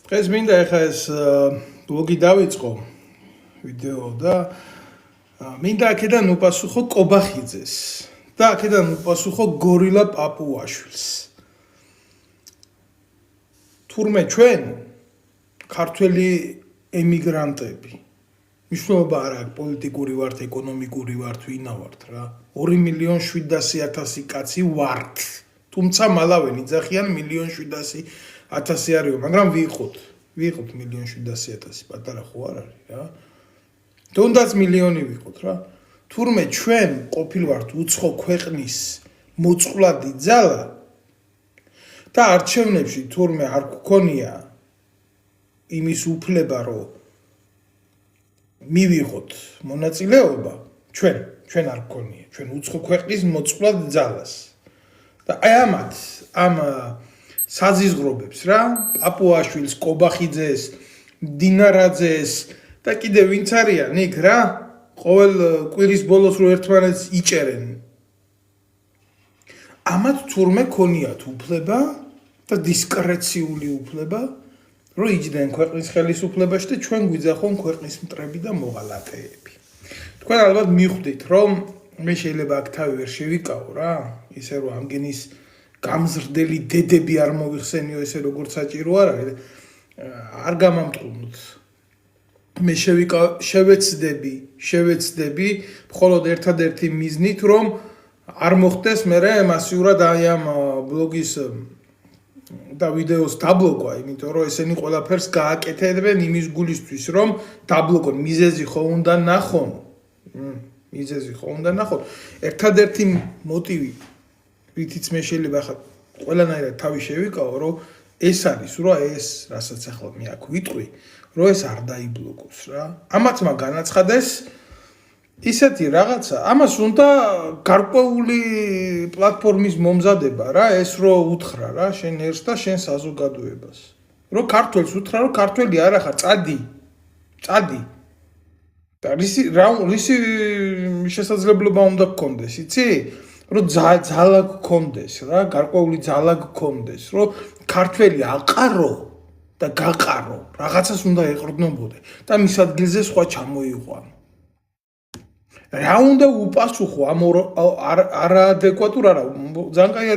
დღეს მინდა ეხა ეს ბლოგი დავიწყო ვიდეო და მინდა აქედან უპასუხო კობახიძეს და აქედან უპასუხო გორილა პაპუაშვილს. თურმე ჩვენ ქართველი ემიგრანტები მნიშვნელობა არ აქვს პოლიტიკური ვართ, ეკონომიკური ვართ, ვინა ვართ რა. 2,700,000 კაცი ვართ. თუმცა მალავე ნიძახიან 1,700,000 არისო, მაგრამ ვიყოთ 1,700,000 პატარა ხო არ არის რა. თუნდაც მილიონი ვიყოთ რა. თურმე ჩვენ ყოფილვართ უცხო ქვეყნის მოწყვლადი ძალა და არჩევნებში თურმე არ გქონია იმის უფლება რომ მივიღოთ მონაწილეობა ჩვენ არ გქონია ჩვენ უცხო ქვეყნის მოწყვლად ძალას და აი ამ საზიზღრობებს რა პაპუაშვილს, კობახიძეს, დინარაძეს და კიდე ვინც არიან იქ რა ყოველ კვირის ბოლოს რო ერთმანეთს იჭერენ ამათ თურმე ქონიათ უფლება და დისკრეციული უფლება რომ იჯდნენ ქვეყნის ხელისუფლებაში და ჩვენ გვიძახონ ქვეყნის მტრები და მოღალატეები. თქვენ ალბათ მიხვდით რომ მე შეიძლება აქ თავი ვერ შევიკავო რა ისე რომ ამგენის გამზრდელი დედები არ მოიხსენიო ესე როგორც საჭირო არ არის არ გამამტყუნოთ მე შევეცდები მხოლოდ ერთადერთი მიზნით რომ არ მოხდეს მერე მასიურად აი ამ ბლოგის და ვიდეოს დაბლოკვა, იმიტომ რომ ესენი ყველაფერს გააკეთებენ იმის გულისთვის, რომ დაბლოკონ. მიზეზი ხო უნდა ნახონ. ერთადერთი მოტივი, რითიც მე შეიძლება ხა ყველანაირად თავი შევიკავო, რომ ეს არის, რომ ეს, რასაც ახლა მე აქ ვიტყვი, რომ ეს არ დაიბლოკოს რა. ამათმა განაცხადეს ისეთი რაღაცა, ამას უნდა გარკვეული პლატფორმის მომზადება რა, ეს რო უთხრა რა, შენ ერს და შენ საზოგადოებას. რო ქართველს უთხრა, რომ ქართველი არ ახარ, წადი. და რისი შესაძლებლობა უნდა გქონდეს, იცი? რომ ძალა გქონდეს რა, გარკვეული ძალა გქონდეს, რომ ქართველი აყარო და გაყარო, რაღაცას უნდა ეყრდნობოდე და მის ადგილზე სხვა ჩამოიყვანო. რა უნდა უპასუხო ამ არაადეკვატურ არა ძალიან კაი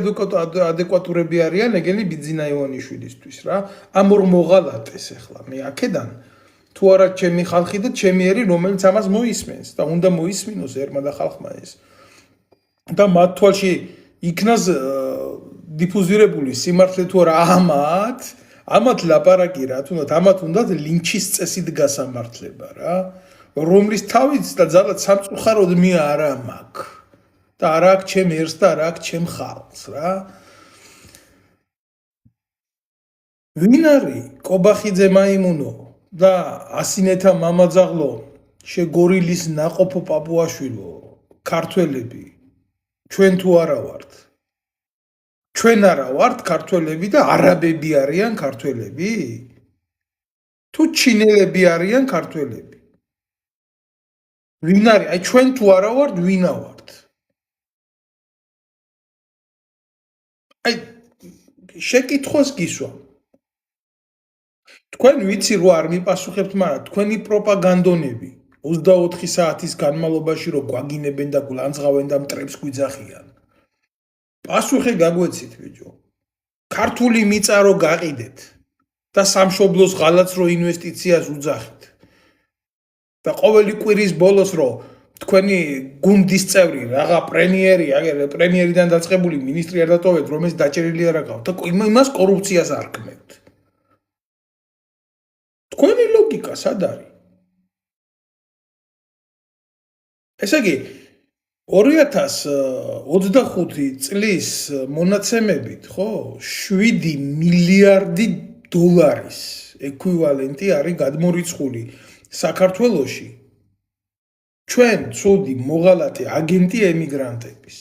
ადეკვატურები არიან ეგენი ბიძინა ივანიშვილისთვის რა ამ ორ მოღალატეს ახლა მე აქედან თუ არა ჩემი ხალხი და ჩემი ერი რომელიც ამას მოისმენს და უნდა მოისმინოს ერმა და ხალხმა ეს და მათ თვალში იქნას დიფუზირებული სიმართლე თუ არა ამათ ლაპარაკი რა თუნდაც ამათ უნდათ ლინჩის წესით გასამართლება რა რომლის თავიც და ძალად სამწუხაროდ მე არა მაქვს და არა აქვს ჩემ ერს და არა აქვს ჩემ ხალხს რა ვინ არის კობახიძე მაიმუნო და ასინეთა მამაძაღლო შეგორილის ნაყოფო პაპუაშვილო ქართველები ჩვენ თუ არა ვართ ჩვენ არა ვართ ქართველები და არაბები არიან ქართველები თუ ჩინელები არიან ქართველები ვინ არის? აი ჩვენ თუ არა ვართ, ვინა ვართ? აი შეკითხვას გისვამ. თქვენ ვიცი რომ არ მიპასუხებთ, მაგრამ თქვენი პროპაგანდონები 24 საათის განმავლობაში რომ გვაგინებენ და გლანძღავენ და მტრებს გვიძახიან. პასუხი გაგვეცით ბიჭო. ქართული მიწა რო გაყიდეთ და სამშობლოს ღალატს რო ინვესტიციას უძახით. და ყოველი კვირის ბოლოს რომ თქვენი გუნდის წევრი რაღა პრემიერიდან დაწყებული მინისტრი არ დატოვეთ რომ ეს დაჭერილი არ აქვს და იმას კორუფციას არქმევთ. თქვენი ლოგიკა სად არის? ესე იგი 2025 წლის მონაცემებით ხო 7 მილიარდი დოლარის ეკვივალენტი არის გადმორიცხული საქართველოში ჩვენ ცუდი მოღალატე აგენტი ემიგრანტების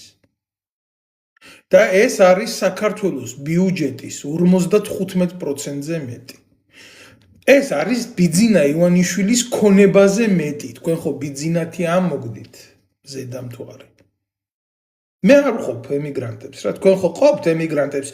და ეს არის საქართველოს ბიუჯეტის 55%-ზე მეტი. ეს არის ბიძინა ივანიშვილის ქონებაზე მეტი. თქვენ ხო ბიძინათი ამოგდით ზედამთვარე. მე არ ვყოფ ემიგრანტებს რა თქვენ ხო ყოფთ ემიგრანტებს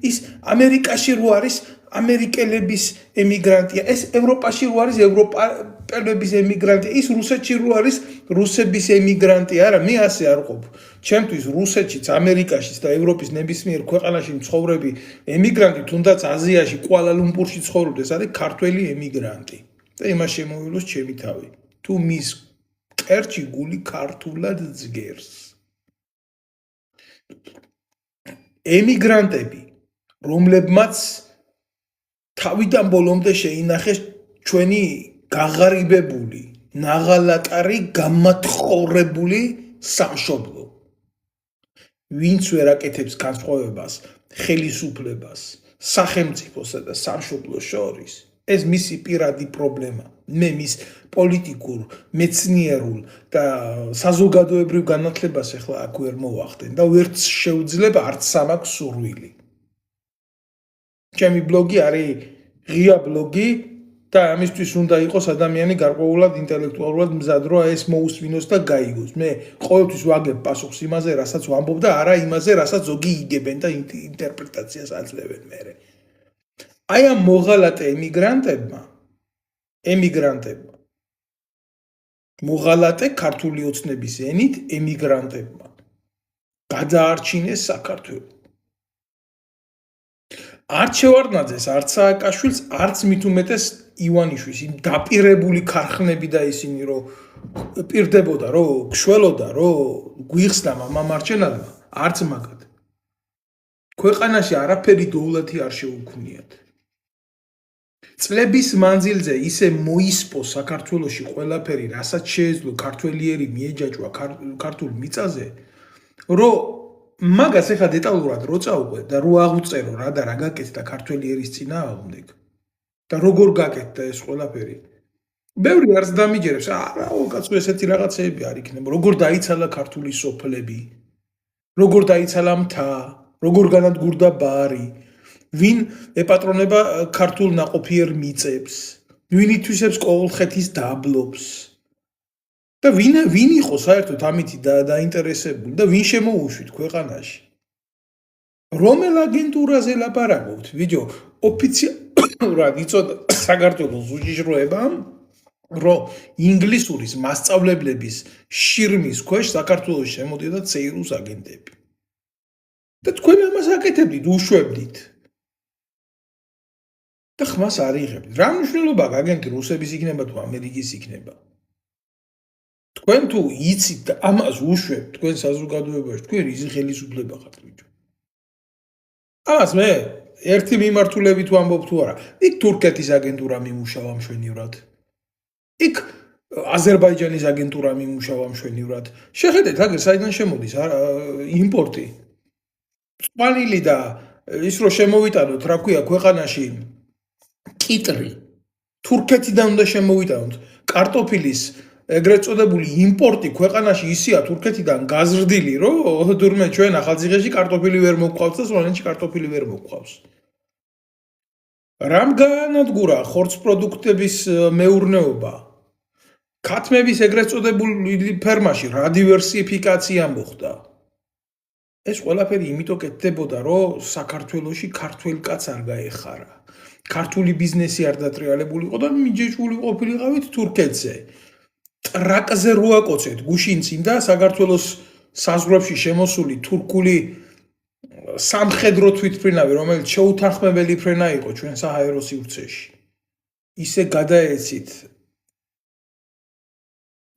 ის ამერიკაში რო არის ამერიკელების ემიგრანტია, ეს ევროპაში რო არის ევროპელების ემიგრანტია, ის რუსეთში რო არის რუსების ემიგრანტია, არა, მე ასე არ ყოფ. ჩემთვის რუსეთშიც, ამერიკაშიც და ევროპის ნებისმიერ ქვეყანაში მცხოვრები ემიგრანტი, თუნდაც აზიაში, კუალა-ლუმპურში ცხოვრობდეს, არის ქართველი ემიგრანტი. და იმას შემოვილოს ჩემი თავი. თუ მის კერჩი გული ქართულად ძგერს. ემიგრანტები, რომლებმაც თავიდან ბოლომდე შეინახეს ჩვენი გაღარიბებული, ნაღალატარი, გამათხოვრებული სამშობლო. ვინც ვერ აკეთებს განსხვავებას ხელისუფლებას, სახელმწიფოსა და სამშობლოს შორის, ეს მისი პირადი პრობლემა. მე მის პოლიტიკურ, მეცნიერულ და საზოგადოებრივ განათლებას ახლა აქ ვერ მოვახდენ და ვერც შეუძლებ არც სამაქვს სურვილი. ჩემი ბლოგი არის ღია ბლოგი და ამისთვის უნდა იყოს ადამიანი გარკვეულად ინტელექტუალურად მზად, რომ ეს მოусმინოს და გაიგოს. მე ყოველთვის ვაგებ პასუხს იმაზე, რასაც ვამბობ და არა იმაზე, რასაც ზოგი იგებენ და ინტერპრეტაციას აძლევენ მერე. აი ამ მოღალატე ემიგრანტებმა მოღალატე ქართული ოცნების ენით ემიგრანტებმა გადაარჩინეს საქართველო. არც შევარდნაძეს, არც სააკაშვილს, არც მით უმეტეს ივანიშვილს, იმ დაპირებული ქარხნები და ისინი რომ პირდებოდა, რომ გშველოდა, რომ გვიხსნა მამამარჯენალმა, არც მაგად. ქვეყანაში არაფერი დოვლათი არ შეუქმნიათ. წლების მანძილზე ისე მოისპო საქართველოში ყველაფერი, რასაც შეეძლო ქართველიერი მიეჯაჭვა ქართულ მიწაზე, რომ მაგას ეხლა დეტალურად რო წავყვე და რო აღუწერო რა და რა გაკეთდა ქართველიერის წინააღმდეგ და როგორ გაკეთდა ეს ყველაფერი. ბევრი არც დამიჯერებს, არა, კაცო ესეთი რაღაცეები არ იქნება, როგორ დაიცალა ქართული სოფლები, როგორ დაიცალა მთა, როგორ განადგურდა ბარი, ვინ ეპატრონება ქართულ ნაყოფიერ მიწებს, ვინ ითვისებს კოლხეთის დაბლობს. და ვინ იყო საერთოდ ამითი დაინტერესებული და ვინ შემოუშვით ქვეყანაში? რომელ აგენტურაზე ლაპარაკობთ? ვიჯო, ოფიციალურად იწოდა საქართველოს უშიშროებამ, რომ ინგლისურის მასწავლებლების შირმის ქვეშ საქართველოს შემოდიოდა ცეირუს აგენტები. და თქვენ ამას აკეთებდით, უშვებდით. და ხმას არ იღებდით. რა მნიშვნელობა აგენტი რუსების იქნება თუ ამერიკის იქნება? თქვენ თუ იცით და ამას უშვებთ თქვენ საზოგადოებაში, თქვენ ისი ხელისუფლება ხართ ბიჭო. ამას მე ერთი მიმართულებით ვამბობ თუ არა, იქ თურქეთის აგენტურა მიმუშავა მშვენივრად. იქ აზერბაიჯანის აგენტურა მიმუშავა მშვენივრად. შეხედეთ აგერ საიდან შემოდის იმპორტი. სპანილი და ის რომ შემოვიტანოთ, რა ქვია, ქვეყანაში კიტრი. თურქეთიდან უნდა შემოვიტანოთ კარტოფილის ეგრეთ წოდებული იმპორტი ქვეყანაში ისია თურქეთიდან გაზრდილი, რომ თურმე ჩვენ ახალციხეში კარტოფილი ვერ მოგვყავს და სლოვენეთში კარტოფილი ვერ მოგვყავს. რამ განადგურა ხორცპროდუქტების მეურნეობა? ქათმების ეგრეთ წოდებული ფერმაში რა დივერსიფიკაცია მოხდა? ეს ყველაფერი იმიტომ კეთდებოდა, რომ საქართველოში ქართველ კაცს არ გაეხარა. ქართული ბიზნესი არ დატრიალებული იყო და მიჯეჭვული ყოფილიყავით თურქეთზე. ტრაკზე რო აკოცეთ გუშინცინ და საქართველოს საზღვრებში შემოსული თურქული სამხედრო თვითმფრინავი, რომელიც შეუთანხმებელი ფრენა იყო ჩვენ საჰაერო სივრცეში. ისე გადაეცით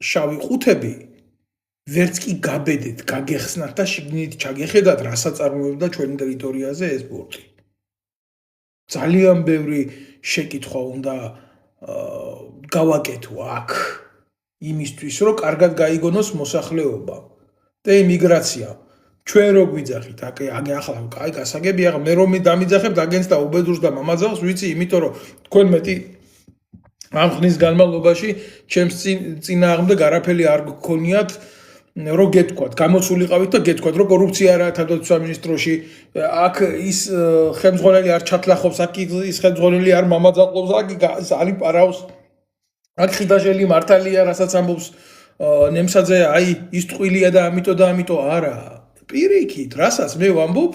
შავი ყუთები, ვერც კი გაბედეთ, გაგეხსნათ და შიგნით ჩაგეხედათ, რა საწარმოებდა ჩვენ ტერიტორიაზე ეს პორტი. ძალიან ბევრი შეკითხვა უნდა გავაკეთო აქ. იმისთვის, რომ კარგად გაიგონოს მოსახლეობა და იმიგრაცია. ჩვენ რო გვიძახით, ახლა კაი გასაგები, ახლა მე რომ დამიძახებთ აგენტს და უბედურს და მამაძაღლს, ვიცი, იმიტომ რომ თქვენ მეტი ამ ხნის განმავლობაში ჩემს წინააღმდეგ არაფერი არ გქონიათ, რომ გეთქვათ, გამოცულიყავით და გეთქვათ, რომ კორუფცია არა თავდაცვის სამინისტროში, აქ ის ხელმძღვანელი არ ჩათლახობს, აქ ის ხელმძღვანელი არ მამაძაღლობს, აქ არის პარაოს. აქ ხიდაშელი მართალია, რასაც ამბობს ნემსაძე, აი ის ტყუილია და ამიტომ არა. პირიქით, რასაც მე ვამბობ,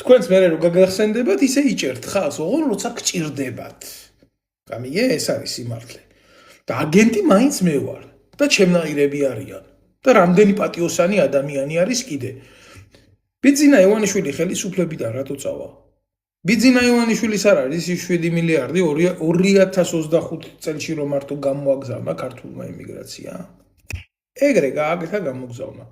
თქვენს მერე რო გაგახსენდებათ, ისე იჭერთ ხალხს, ოღონდ როცა გჭირდებათ. გამიგე, ეს არის სიმართლე. და აგენტი მაინც მე ვარ და ჩემნაირები არიან და რამდენი პატიოსანი ადამიანი არის კიდე. ბიძინა ივანიშვილი ხელისუფლებიდან რატო წავა? ბიძინა ივანიშვილის არ არის ის 7 მილიარდი 2025 წელში რომ მარტო გამოაგზავნა ქართულმა ემიგრაცია. ეგრე გააკეთა გამოგზავნა.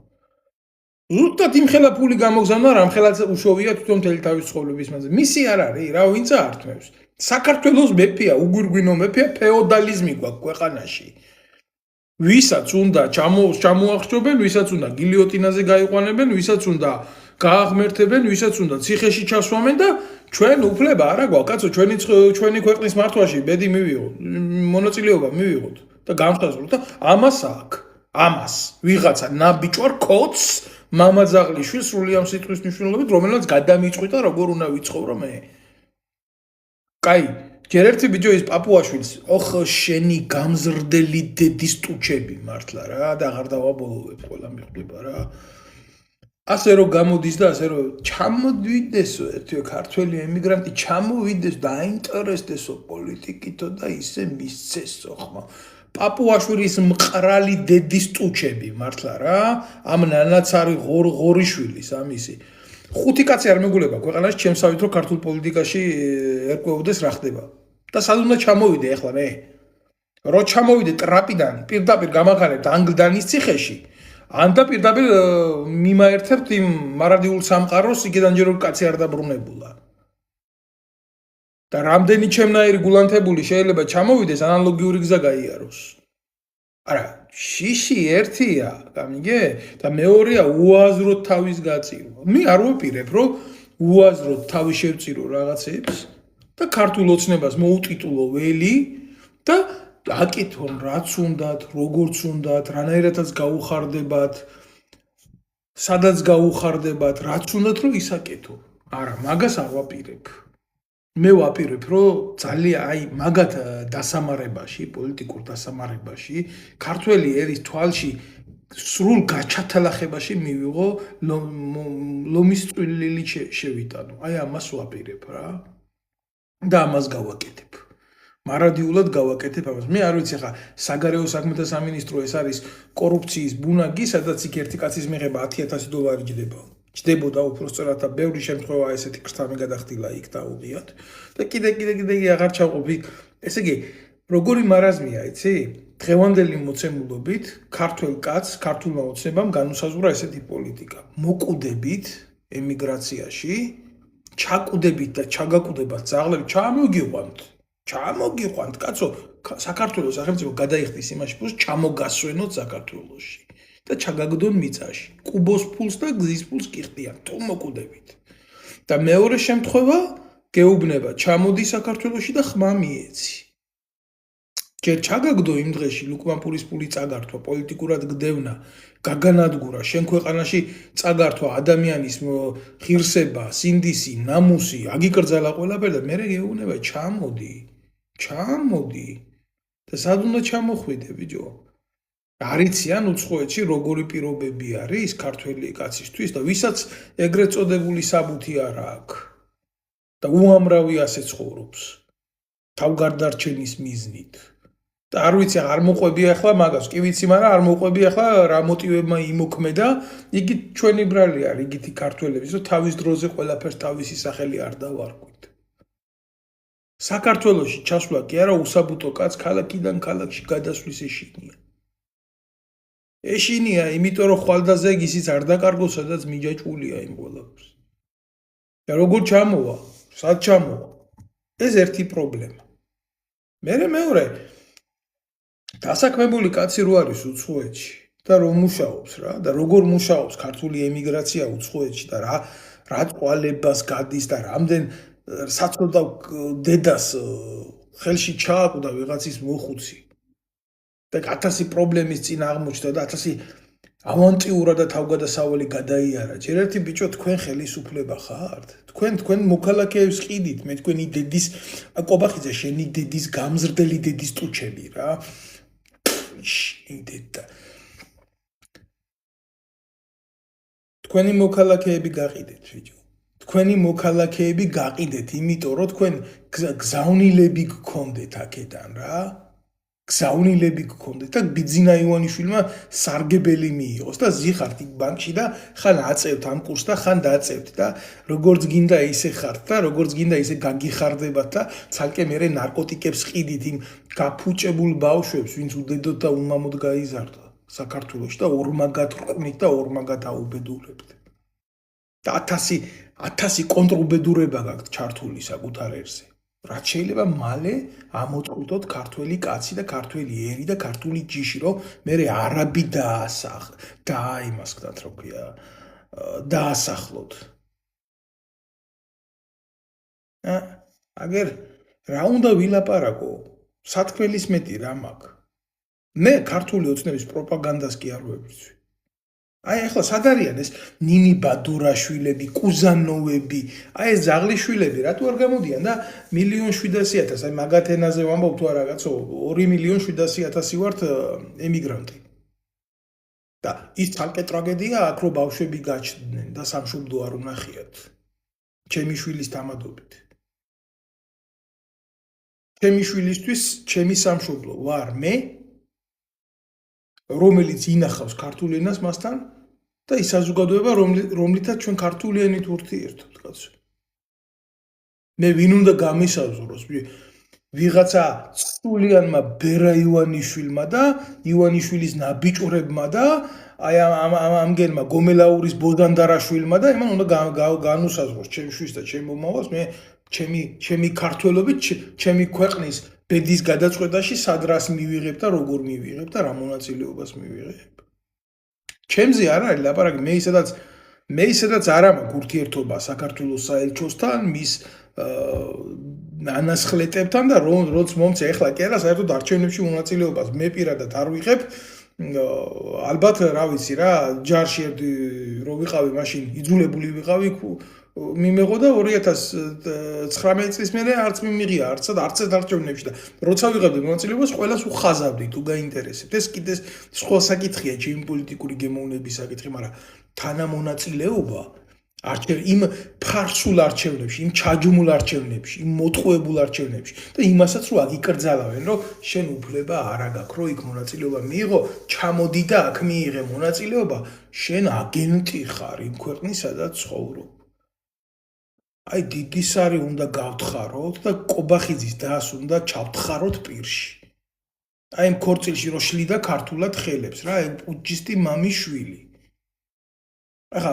ზუსტად იმ ხელა ფული გამოგზავნა, რამ ხელაც უშოვია თვითონ მთელი თავის ცხოვრების მანძილზე. მისი არ არის, რა ვინც ართმევს. საქართველოს მეფეა, უგვირგვინო მეფეა, ფეოდალიზმი გვაქვს ქვეყანაში. ვისაც უნდა ჩამოახშობენ, ვისაც უნდა გილიოტინაზე გაიყვანებენ, ვისაც უნდა გააღმერთებენ, ვისაც უნდა ციხეში ჩასვამენ და ჩვენ უფლება არა გვაქვს, კაცო, ჩვენი ქვეყნის მართვაში ბედი მივიღოთ, მონაწილეობა მივიღოთ და განხაზროთ და ამას აქვს. ამას ვიღაცა ნაბიჯვარ კოც მამაძაღლიშვილ სრული ამ სიტყვის მნიშვნელობით, რომელსაც გადამიწყვიტა როგორ უნდა ვიცხოვრო მე. კაი, ჯერ ერთი ბიჭო ის პაპუაშვილს, ოხ შენი გამზრდელი დედის ტუჩები მართლა რა და აღარ დავაბოლოვებ, ყველა მიხვდება რა. ასე რომ გამოდის და ასე რომ ჩამოვიდესო ერთიო ქართველი ემიგრანტი ჩამოვიდეს და აინტერესდესო პოლიტიკითო და ისე მისცესო ხმა. პაპუაშვილის მყრალი დედის ტუჩები მართლა რა, ამ ნანაცარი ღორიშვილის ამისი. 5 კაცი არ მეგულება ქვეყანაში ჩემსავით რომ ქართულ პოლიტიკაში ერკვეოდეს რა ხდება. და სად უნდა ჩამოვიდე ახლა მე? რო ჩამოვიდე ტრაპიდან, პირდაპირ გამახარებთ ანგლდანის ციხეში. ან და პირდაპირ მიმაერთებთ იმ მარადიულ სამყაროს, იქიდან ჯერ კაცი არ დაბრუნებულა. და რამდენი ჩემნაირი გულანთებული შეიძლება ჩამოვიდეს, ანალოგიური გზა გაიაროს. არა, შიში ერთია, გამიგე? და მეორეა უაზროდ თავის გაწირვა. მე არ ვაპირებ, რომ უაზროდ თავის შევწირო რაღაცებს და ქართულ ოცნებას მოუტიტულო ველი და აკითხონ რაც უნდათ, როგორც უნდათ, რანაირადაც გაუხარდებათ, სადაც გაუხარდებათ, რაც უნდათ რომ ისაკეთო. არა, მაგას არ ვაპირებ. მე ვაპირებ, რომ ძალიან აი მაგათ დასამარებაში, პოლიტიკურ დასამარებაში, ქართველი ერის თვალში სრულ გაჩათალახებაში მივიღო ლომის წვლილი შევიტანო. აი ამას ვაპირებ რა. და ამას გავაკეთებ. მარადიულად გავაკეთებ ამას. მე არ ვიცი ხა საგარეო საქმეთა სამინისტრო ეს არის კორუფციის ბუნაგი, სადაც იქ ერთი კაცის მიღება $10,000 ჯდება. ჯდებოდა უпроსწორად და ბევრი შემთხვევა ესეთი კრთამი გადახდილა იქ დაუღიათ და კიდე აღარ ჩავყოფი. ესე იგი, როგორი მარაზმია, იცი? დღევანდელი მოცემულობით ქართველ კაცს, ქართულმა ოცნებამ განუსაზღვრა ესეთი პოლიტიკა. მოკვდებით ემიგრაციაში, ჩაკვდებით და ჩაგაკვდებათ ძაღლები, ჩამოგიყვანთ, კაცო, საქართველოს სახელმწიფო გადაიხდის იმაში, πως ჩამოგასვენოთ საქართველოში. და ჩაგაგდონ მიწაში. კუბოს ფულს და გზის ფულს კი ხდიან, თუ მოკვდებით. და მეორე შემთხვევა გეუბნება, ჩამოდი საქართველოში და ხმა მიეცი. ჯერ ჩაგაგდო იმ დღეში ლუკმანპურის ფული წაგართვა, პოლიტიკურად გდევნა, გაგანადგურა, შენ ქვეყანაში წაგართვა ადამიანის ღირსება, სინდისი, ნამუსი, აგიკრძალა ყველაფერი და მერე გეუბნება, ჩამოდი. და სად უნდა ჩამოხვიდე, ბიჭო? არიციან უცხოეთში როგორი პირობები არის ქართველი კაცისთვის და ვისაც ეგრეთ წოდებული საბუთი არ აქვს და უამრავი ასე ცხოვრობს თავგარდარჩენის მიზნით და არ ვიცი არ მოყვები ახლა მაგას კი ვიცი მაგრამ არ მოყვები ახლა რა მოტივებმა იმოქმედა იგი ჩვენი ბრალი არის იგითი ქართველების რომ თავის დროზე ყველაფერს თავისი სახელი არ დავარქვით საქართველოში ჩასვლა კი არა უსაბუთო კაც ქალაქიდან ქალაქში გადასვლის ეშინია ეშინია, იმიტომ რომ ხვალდაზე ისიც არ დაკარგო, სადაც მიჯაჭვულია იმ ყველაფერს. და როგორ ჩამოვა? სად ჩამოვა? ეს ერთი პრობლემა. მეორე დასაქმებული კაცი რო არის უცხოეთში და რომ მუშაობს რა და როგორ მუშაობს ქართული ემიგრაცია უცხოეთში და რა ყვალებას გადის და რამდენ საცოდავ დედას ხელში ჩააკვდა ვიღაცის მოხუცი. და 1000 პრობლემის წინ აღმოჩნდა და 1000 ავანტიურა და თავგადასავალი გადაიარა. ჯერ ერთი ბიჭო თქვენ ხელისუფლება ხართ? თქვენ მოქალაქეებს ყიდით, მე თქვენი დედის კობახიძე შენი დედის გამზრდელი დედის ტუჩები რა. შინდედა. თქვენი მოქალაქეები გაყიდეთ ბიჭო. თქვენი მოქალაქეები გაყიდეთ, იმიტომ რომ თქვენ გზავნილები გქონდეთ აქედან რა. გზავნილები გქონდეთ და ბიძინა ივანიშვილმა სარგებელი მიიღოს და ზიხართ იქ ბანკში და ხან აწევთ ამ კურსს და ხან დაწევთ და როგორც გინდა ისე ხართ და როგორც გინდა ისე გაგიხარდებათ და ცალკე მერე ნარკოტიკებს ყიდით იმ გაფუჭებულ ბავშვებს, ვინც უდედოთ და უმამოდ გაიზარდა საქართველოში და ორმაგად რყვნით და ორმაგად აუბედურებთ. და 1000 კონტრუბედურება გაქვთ ჩართული საკუთარ ერზე. რაც შეიძლება მალე ამოწყვიტოთ ქართველი კაცი და ქართველი ერი და ქართული ჯიში, რომ მე არაბი იმას გქნათ, რა ქვია, დაასახლოთ. აგერ რა უნდა ვილაპარაკო? სათქმელის მეტი რა მაქვს? მე ქართული ოცნების პროპაგანდას კი არ ვებრძვი. აი ახლა სად არიან ეს ნინი ბადურაშვილები, კუზანოვები, აი ეს ზაღლიშვილები, რატო არ გამოდიან და 1,700,000, აი მაგათ ენაზე ვამბობ თუ არა კაცო, 2,700,000 ვართ ემიგრანტი. და ის თალკე ტრაგედია აქ რომ ბავშვები გაჩნდნენ და სამშობლო არ უნახიათ. ჩემი შვილის თამადობით. ჩემი შვილისთვის ჩემი სამშობლო ვარ მე, რომელიც ინახავს ქართულ ენას მასთან და ის საზოგადოება, რომლითაც ჩვენ ქართული ენით ურთიერთობთ, კაცო. მე ვინ უნდა გამისაზღვროს? ვიღაცა სულიანმა ბერა ივანიშვილმა და ივანიშვილის ნაბიჭვრებმა და აი ამგენმა გომელაურის ბოდანდარაშვილმა და იმან უნდა განუსაზღვროს ჩემი შვილს და ჩემ მომავალს. მე ჩემი ქართველობით, ჩემი ქვეყნის ბედის გადაწყვეტაში სად რას მივიღებ და როგორ მივიღებ და რა მონაწილეობას მივიღებ. ჩემზე არ არის ლაპარაკი, მე ისედაც არ მაქვს ურთიერთობა საქართველოს საელჩოსთან, მის ანასხლეტებთან და როც მომწე ახლა კი არა საერთოდ არჩევნებში მონაწილეობას მე პირადად არ ვიღებ. ალბათ რა ვიცი რა, ჯარში რო ვიყავი, მაშინ იძულებული ვიყავი მიმეღო და 2019 წლის მერე არც მიმიღია არც არჩევნებში და როცა ვიღებდი მონაწილეობას ყველას უხაზავდი თუ გაინტერესებთ. ეს კიდე სხვა საკითხია, ჩემი პოლიტიკური გემოვნების საკითხი, მაგრამ თანამონაწილეობა იმ ფარსულ არჩევნებში, იმ ჩაჯუმულ არჩევნებში, იმ მოტყუებულ არჩევნებში და იმასაც რო აგიკრძალავენ, რომ შენ უფლება არ აქვს, რომ იქ მონაწილეობა მიიღო, ჩამოდი და აქ მიიღე მონაწილეობა, შენ აგენტი ხარ იმ ქვეყნის, სადაც ცხოვრობ. აი დიდისარი უნდა გავთხაროთ და კობახიძის დას უნდა ჩავთხაროთ პირში. აი იმ ქორწილში რო შლიდა ქართულად ხელებს რა, აი პუჯისტი მამის შვილი. ახლა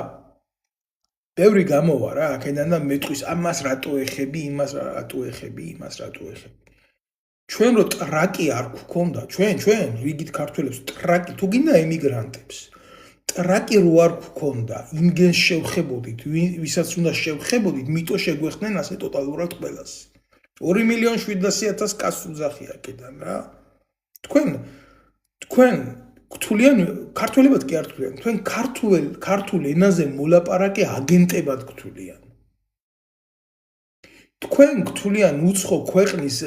ბევრი გამოვა რა, აქედან და მეტყვის ამას რატო ეხები, იმას რატო ეხები, იმას რატო ეხები. ჩვენ რო ტრაკი არ გქონდა, ჩვენ რიგით ქართველებს ტრაკი თუ გინდა ემიგრანტებს. ტრაკი რო არ გქონდა, იმგენს შევხებოდით, ვისაც უნდა შევხებოდით, მიტო შეგვეხდნენ ასე ტოტალურად ყველას. 2,700,000 კაცს უძახი აქედან რა. თქვენ გთვლიან ქართველებად კი არ გთვლიან, თქვენ ქართულ ენაზე მოლაპარაკე აგენტებად გთვლიან. თქვენ გთვლიან უცხო ქვეყნის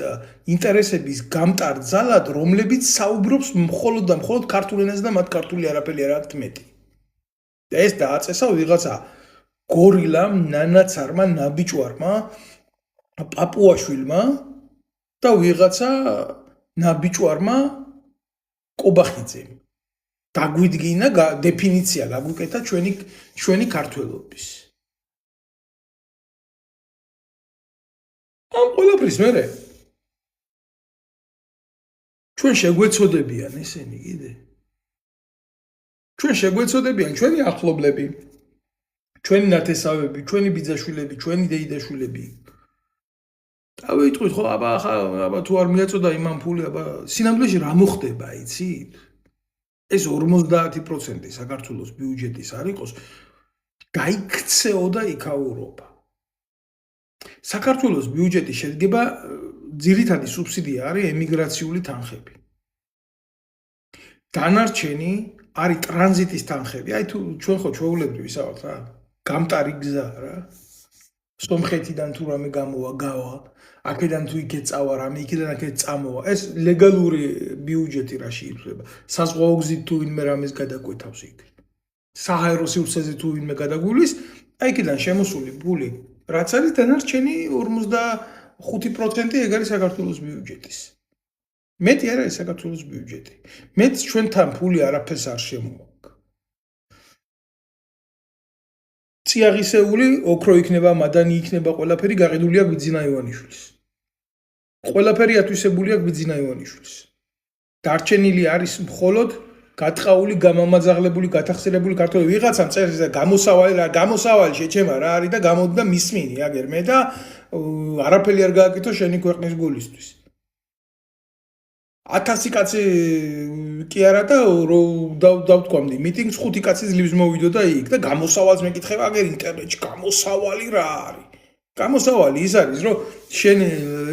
ინტერესების გამტარ ძალად, რომლებიც საუბრობს მხოლოდ და მხოლოდ ქართულ ენაზე და მათ ქართული არაფერი არ აქვთ მეტი. და ეს დააწესა ვიღაცა გორილამ, ნანაცარმა, ნაბიჭვარმა, პაპუაშვილმა და ვიღაცა ნაბიჭვარმა კობახიძემ. დაგვიდგინა დეფინიცია გაგვიკეთა ჩვენი ქართველობის. ამ ყველაფრის მერე ჩვენ შეგვეცოდებიან ესენი კიდე. ჩვენ შეგვეცოდებიან ჩვენი ახლობლები, ჩვენი ნათესავები, ჩვენი ბიძაშვილები, ჩვენი დეიდაშვილები. დავიტყვით ხო, აბა თუ არ მიაწოდა იმან ფული, აბა სინამდვილეში რა მოხდება, იცით? ეს 50% საქართველოს ბიუჯეტის არ იყოს, გაიქცეოდა იქაურობა. საქართველოს ბიუჯეტი შედგება, ძირითადი სუბსიდია არის ემიგრაციული თანხები. დანარჩენი არის ტრანზიტის თანხები. აი თუ ჩვენ ხო ჩვეულებრივ ვისაუბრთ რა, გამტარი გზა რა. სომხეთიდან თუ რამე გამოვა, გავა, აქედან თუ იქეთ წავა რამე, იქიდან აქეთ წამოვა. ეს ლეგალური ბიუჯეტი რაში ითვლება. საზღვაო გზით თუ ვინმე რამეს გადაკვეთავს იქ. საჰაერო სივრცეზე თუ ვინმე გადაგულის, აი იქიდან შემოსული ფული რაც არის დანარჩენი 55% ეგ არის საქართველოს ბიუჯეტის. მეტი არ არის საქართველოს ბიუჯეტი. მეც ჩვენთან ფული არაფერს არ შემოაქვს. წიაღისეული ოქრო იქნება, მადანი იქნება, ყველაფერი გაყიდულია გვიძინა ივანიშვილის. ყველაფერი ათვისებულია გვიძინა ივანიშვილის. დარჩენილი არის მხოლოდ გატყაული, გამამაძაღლებული, გათახსირებული ქართველი ვიღაცამ წერს და გამოსავალი შეჩემა რა არის და გამოდდა მისმინი აგერ მე და არაფერი არ გააკეთო შენი ქვეყნის გულისთვის. 1000 კაცი კი არა და დავთქვამდი მიტინგს 5 კაცი ძლივს მოვიდოდა იქ და გამოსავალს მეკითხება აგერ ინტერნეტში გამოსავალი რა არის? გამოსავალი ის არის რომ შენ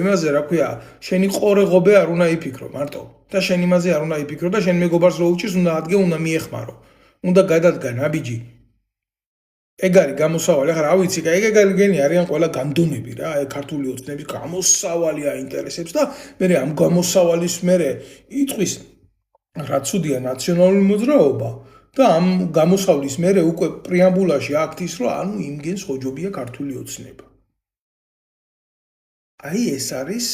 იმაზე რა ქვია შენი ყორეღობე არ უნდა იფიქრო მარტო და შენ იმაზე არ უნდა იფიქრო და შენ მეგობარს რო უჩის უნდა ადგე უნდა მიეხმარო უნდა გადადგა ნაბიჯი ეგ არის გამოსავალი ახლა რა ვიცი ეგ გენი არიან ყველა განდონები რა აი ქართული ოცნების გამოსავალი აინტერესებს და მე ამ გამოსავალის მერე იწვის რა ცუდია ნაციონალური მოძრაობა და ამ გამოსავლის მერე უკვე პრეამბულაში აქ ის რომ ანუ იმგენს ხოჯობია ქართული ოცნება აი ეს არის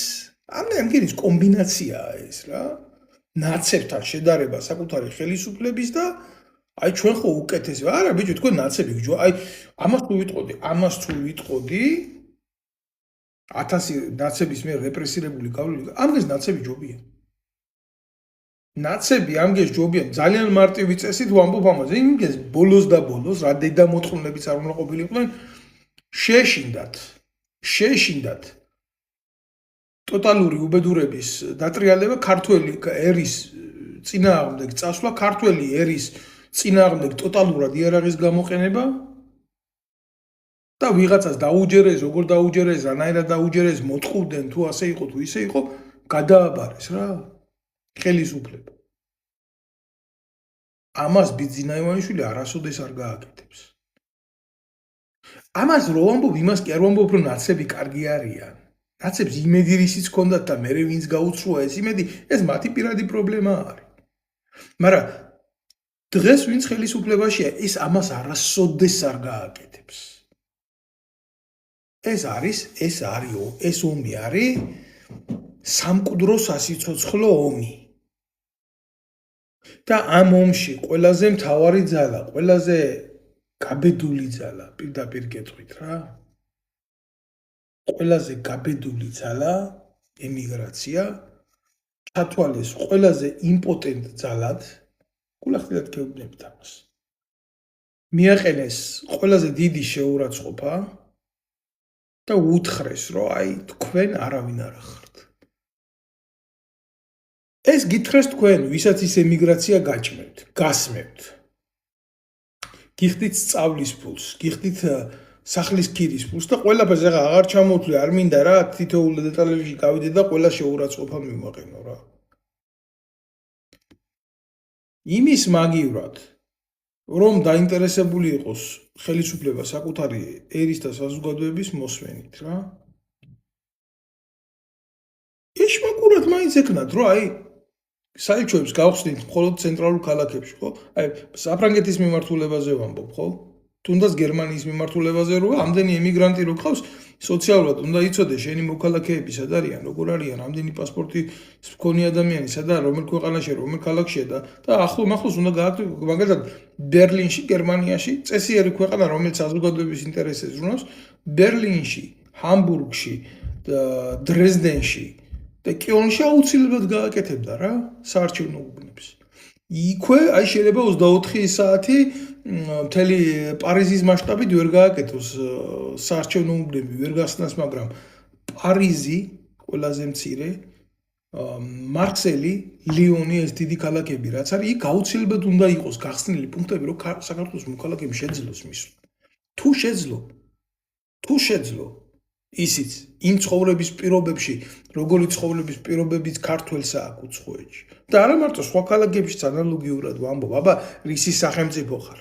ამგენის კომბინაციაა ეს რა ნაცებთან შედარება საკუთარი ხელისუფლების და აი ჩვენ ხო უკეთესი არა ბიჭო თქვენ ნაცები გჯო აი ამას თუ ვიტყოდი 1000 ნაცების მიერ რეპრესირებული გავლილი ამგეს ნაცები ჯობია ნაცები ამგეს ჯობია ძალიან მარტივი წესით ვამბობ ამაზე იმგეს ბოლოს და ბოლოს რა დედა მოთხოვნებიც არ უნდა ყოფილიყვნენ შეეშინდათ ტოტალური უბედურების დატრიალება ქართველი ერის წინააღმდეგ წასვლა ქართველი ერის წინააღმდეგ ტოტალურად იარაღის გამოყენება და ვიღაცას დაუჯერეს როგორ დაუჯერეს რანაირად დაუჯერეს მოწყობდნენ თუ ასე იყო თუ ისე იყო გადააბარეს რა ხელისუფლება ამას ბიძინა ივანიშვილი არასოდეს არ გააკეთებს ამას რო ვამბობ იმას კი არ ვამბობ რომ ნაცები კარგი არიან ნაცებს იმედი რისიც ჰქონდათ და მე ვინც გაუცრუა ეს იმედი ეს მათი პირადი პრობლემა არის მაგრამ დღეს ვინც ხელისუფლებაშია ის ამას არასოდეს არ გააკეთებს ეს ომი არის სამკვდრო სასიცოცხლო ომი და ამ ომში ყველაზე მთავარი ძალა ყველაზე გაბედული ძალა პირდაპირ გეტყვით რა ყველაზე გაბედული ძალა ემიგრაცია ჩათვალეს ყველაზე იმპოტენტ ძალად გულახდილად გეუბნებით ამას მიაყენეს ყველაზე დიდი შეურაცხყოფა და უთხრეს რომ აი თქვენ არავინ არ ახართ ეს გითხრეს თქვენ ვისაც ის ემიგრაცია გაჭმევთ გასმევთ გიხდით სწავლის ფულს გიხდით სახლის ქირის ფულს და ყველაფერს ახლა აღარ ჩამოვთვლი არ მინდა რა თითოეულ დეტალებში გავიდე და ყველა შეურაცხყოფა მივაყენო რა იმის მაგივრად რომ დაინტერესებული იყოს ხელისუფლება საკუთარი ერის და საზოგადოების მოსვენით რა ეშმაკურად მაინც ეკნათ რომ აი საელჩოებს გავხსნით მხოლოდ ცენტრალურ ქალაქებში ხო აი საფრანგეთის მიმართულებაზე ვამბობ ხო თუნდაც გერმანიის მიმართულებაზე რო ამდენი ემიგრანტი რო ყავს სოციალურად უნდა იცოდე შენი მოქალაქეები სად არიან როგორ არიან ამდენი პასპორტი მქონი ადამიანი სადა რომელ ქვეყანაში რომელ ქალაქშია და ახლოს უნდა გააკეთო მაგალითად ბერლინში გერმანიაში წესიერი ქვეყანა რომელიც საზოგადოების ინტერესებს ზრუნავს ბერლინში ჰამბურგში დრეზდენში და კიოლნში აუცილებლად გააკეთებდა რა საარჩევნო უბნებს იქვე აი შეიძლება 24 საათი მთელი პარიზის მასშტაბით ვერ გააკეთოს საარჩევნო უბნები ვერ გასცნას მაგრამ პარიზი ყველაზე მცირე მარსელი ლიონი ეს დიდი ქალაქები რაც არის იქ აუცილებლად უნდა იყოს გახსნილი პუნქტები რომ საქართველოს მოქალაქეები შეძლოს მისვლა თუ შეძლო ისიც იმ ცხოვრების პირობებში როგორი ცხოვრების პირობებიც ქართველს აქვს უცხოეთში და არა მარტო სხვა ქალაქებშიც ანალოგიურად ვამბობ აბა რისი სახელმწიფო ხარ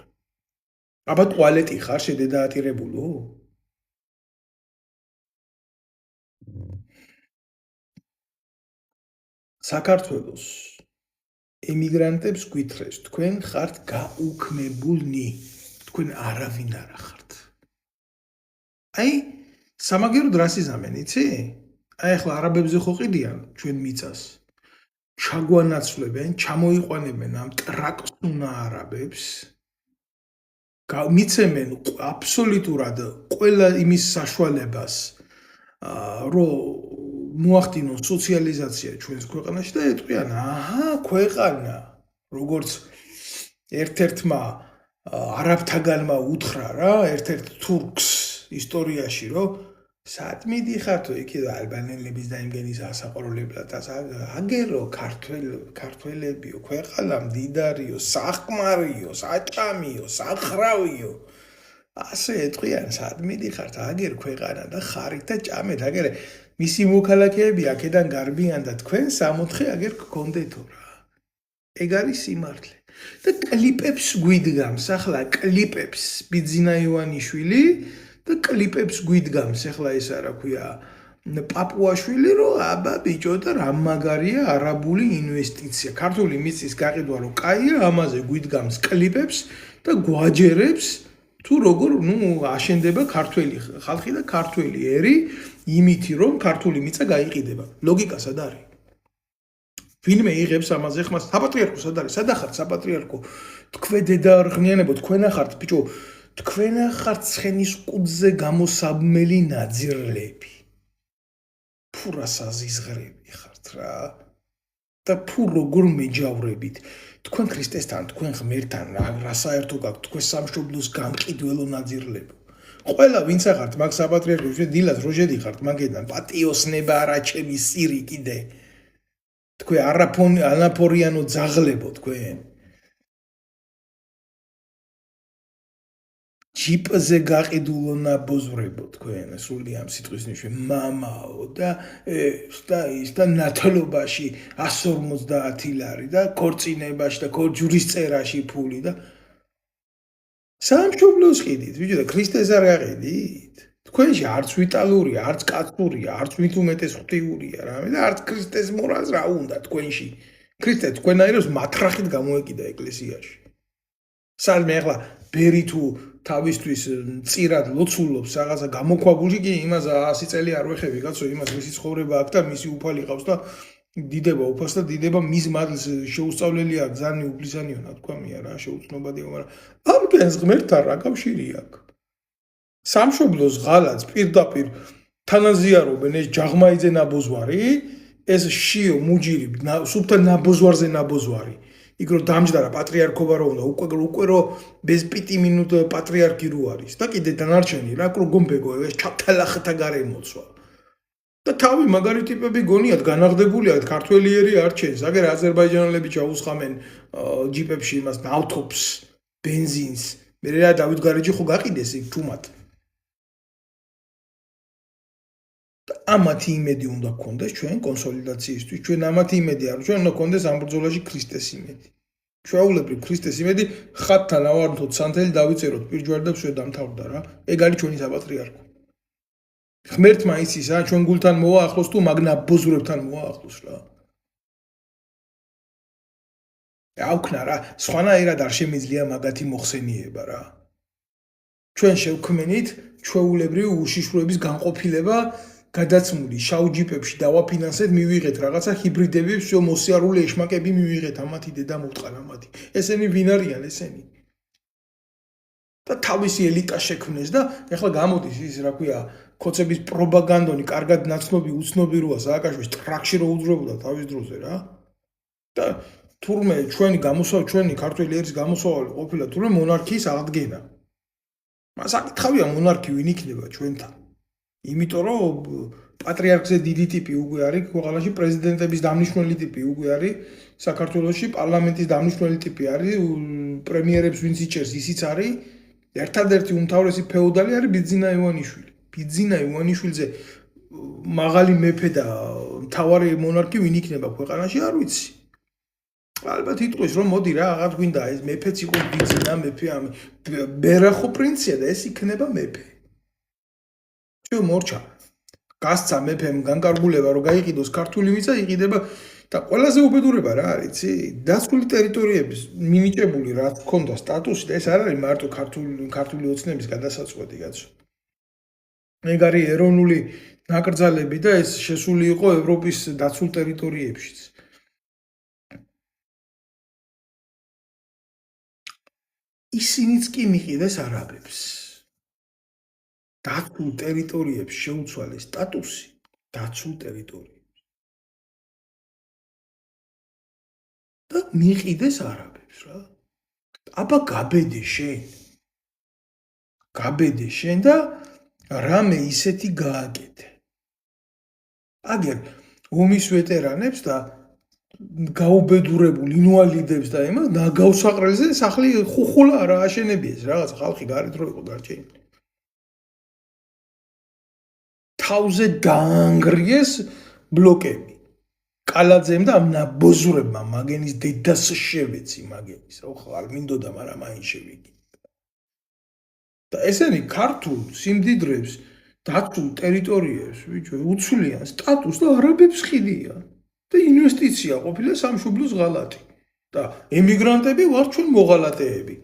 აბა ტუალეტი ხარ შედედაატირებულო საქართველოს ემიგრანტებს გვითხრეს თქვენ ხართ გაუქმებულნი თქვენ არავინ არ ხართ აი სამაგიეროდ რას იზამენ, იცი? აი ახლა არაბებზე ხო ყიდიან ჩვენ მიწას. ჩაგვანაცვლებენ, ჩამოიყვანებენ ამ ტრაკსუნა არაბებს. მიცემენ აბსოლუტურად ყველა იმის საშუალებას, რომ მოახდინონ სოციალიზაცია ჩვენს ქვეყანაში და ეტყვიან, აჰა, ქვეყანა, როგორც ერთ-ერთმა არაბთაგანმა უთხრა რა, ერთ-ერთ თურქს ისტორიაში, რომ სად მიდიხართო იქ ალბანელების და იმგენის ასაყროლებლად აგერო ქართველებიო ქვეყანა მდიდარიო სახმარიო საჭამიო სახრავიო ასე ეტყვიან სად მიდიხართ აგერ ქვეყანა და ხარით და ჭამეთ აგერ მისი მოქალაქეები აქედან გარბიან და თქვენ 64 აგერ გქონდეთო რა ეგ არის სიმართლე და კლიპებს გვიდგამს ახლა კლიპებს ბიძინა ივანიშვილი და კლიპებს გვიდგამს ახლა ეს რა ქვია პაპუაშვილი რომ აბა ბიჭო და რა მაგარია არაბული ინვესტიცია ქართული მიწის გაყიდვა რომ კაია ამაზე გვიდგამს კლიპებს და გვაჯერებს თუ როგორ აშენდება ქართველი ხალხი და ქართველი ერი იმითი რომ ქართული მიწა გაიყიდება ლოგიკა სად არის ვინმე იღებს ამაზე ხმას საპატრიარქო სად არის სადახართ საპატრიარქო თქვენ დედა რღნიანებო თქვენ ახართ ბიჭო თქვენ ახართ ცხენის ყუდზე გამოსაბმელი ნაძირლები ფურას აზიზღრები ხართ რა და ფუ როგორ მეჯავრებით თქვენ ქრისტესთან თქვენ ღმერთთან რა საერთო გაქვთ თქვენ სამშობლოს გამყიდველო ნაძირლებო ყველა ვინც ახართ მაგ საპატრიარქოში დილას როჟედი ხართ მაგედან პატიოსნება არა ჩემი სირი კიდე თქვენ ანაფორიანო ძაღლებო თქვენ ჯიპზე გაყიდულო ნაბოზვრებო თქვენ სული ამ სიტყვის ნიშნე მამაო და ის და ნათლობაში 150 ლარი და ქორწინებაში და ჯურის წერაში ფული და სამშობლოს ყიდით ბიჭო და ქრისტეს არ გაყიდით თქვენში არც ვიტალურია არც კაცურია არც ვით უმეტეს ღვთიურია რა და არც ქრისტეს მორალს რა უნდა თქვენში ქრისტე თქვენაირებს მათრახით გამოეკიდა ეკლესიაში სადმე ახლა ბერი თუ თავისთვის წირად ლოცულობს რაღაცა გამოქვაბულში კი იმას 100 წელი არ ვეხები კაცო იმას მისი ცხოვრება აქვს და მისი უფალი ყავს და დიდება უფალს და დიდება მის მადლს შეუსწავლელია გზანი უფლისანიო ნათქვამია რა შეუცნობადია მაგრამ ამგენს ღმერთთან რა კავშირი აქვს სამშობლოს ღალატს პირდაპირ თანაზიარობენ ეს ჯაღმაიძე ნაბოძვარი ეს შიო მუჯირი სუფთა ნაბოძვარზე ნაბოძვარი იქ რომ დამჯდარა პატრიარქობა რო უნდა უკვე რო без 5 მინუტ პატრიარქი რო არის და კიდე დანარჩენი რა გომბეგო ეს ჩათალახთა გარემოცვა და თავი მაგარი ტიპები გონიათ განაღდებულია ქართველი ერი არჩენს აგერ აზერბაიჯანელები ჩაუსხამენ ჯიპებში იმას ნავთობს ბენზინს მე რა დავით გარეჯი ხო გაყიდეს იქ თუმად ამათი იმედი უნდა გქონდეს ჩვენ კონსოლიდაციისთვის ჩვენ ამათი იმედი არ ჩვენ უნდა გქონდეს ამ ბრძოლაში ქრისტეს იმედი ჩვეულებრივ ქრისტეს იმედი ხათთან ავარდოთ სანთელი დავიწეროთ პირჯვარდებს შედამთავრდა რა ეგ არის ჩვენი საპატრიარქო ღმერთმა იცის რა ჩვენ გულთან მოაახლოს თუ მაგნა ბოზრებთან მოაახლოს რა აუქნა რა სხვანაირად არ შემიძლია მაგათი მოხსენიება რა ჩვენ შევქმნით ჩვეულებრივ უშიშროების განყოფილება გადაცმული შავ ჯიპებში დავაფინანსეთ მივიღეთ რაღაცა ჰიბრიდები всё მოსიარული ეშმაკები მივიღეთ ამათი დედა მოვტყან ამათი ესენი ვინ არიან ესენი და თავისი ელიტა შექმნეს და ეხლა გამოდის ის რა ქვია ქოცების პროპაგანდონი კარგად ნაცნობი უცნობი როა სააკაშვილის ტრაქში რო უძრებოდა თავის დროზე რა და თურმე ჩვენი ქართველი ერის გამოსავალი ყოფილა თურმე მონარქიის აღდგენა მას აკითხავია მონარქი ვინ იქნება ჩვენთან იმიტომ რომ პატრიარქზე დიდი ტიპი უკვე არის ქვეყანაში პრეზიდენტების დამნიშნული ტიპი უკვე არის საქართველოში პარლამენტის დამნიშნული ტიპი არის პრემიერებს ვინც იჭერს ისიც არის ერთადერთი უმთავრესი ფეოდალი არის ბიძინა ივანიშვილი ბიძინა ივანიშვილზე მაღალი მეფე და მთავარი მონარქი ვინ იქნება ქვეყანაში არ ვიცი ალბათ იტყვის რომ მოდი რა აღარ გვინდა ეს მეფეც იყო ბიძინა მეფე ამ ბერახო პრინცია და ეს იქნება მეფე ჩვენ მორჩა გასცა მეფემ განკარგულება რომ გაიყიდოს ქართული მიწა იყიდება და ყველაზე უბედურება რა არის იცი დასკული ტერიტორიების მინიჭებული რა თქონდა სტატუსი და ეს არ არის მარტო ქართული ოცნების გადასაწყვეტი კაცო ეგ არის ეროვნული ნაკრძალები და ეს შესული იყო ევროპის დაცულ ტერიტორიებშიც. ისინიც კი მიყიდეს არაბებს. დაცულ ტერიტორიებს შეუცვალეს სტატუსი დაცულ ტერიტორიებს და მიყიდეს არაბებს რა. აბა გაბედე შენ და რამე ისეთი გააკეთე. აგერ ომის ვეტერანებს და გაუბედურებულ ინვალიდებს და იმას ნაგავსაყრელზე სახლი ხუხულა რა აშენებიეს რაღაც ხალხი გარეთ რო იყო დარჩენილი. თავზე დაანგრიეს ბლოკები. კალაძემ და ამ ნაბოზურებმა მაგენის დედას შევეცი მაგენის. ხალ მინდოდა, მაგრამ მაინც შევიგი. და ესენი ქართულ სიმდიდრებს დაცულ ტერიტორიებს ბიჭო უცვლიან სტატუსს და არაბებს ხიდიან. და ინვესტიცია ყოფილა სამშობლოს ღალატი. და ემიგრანტები ვარ ჩვენ მოღალატეები.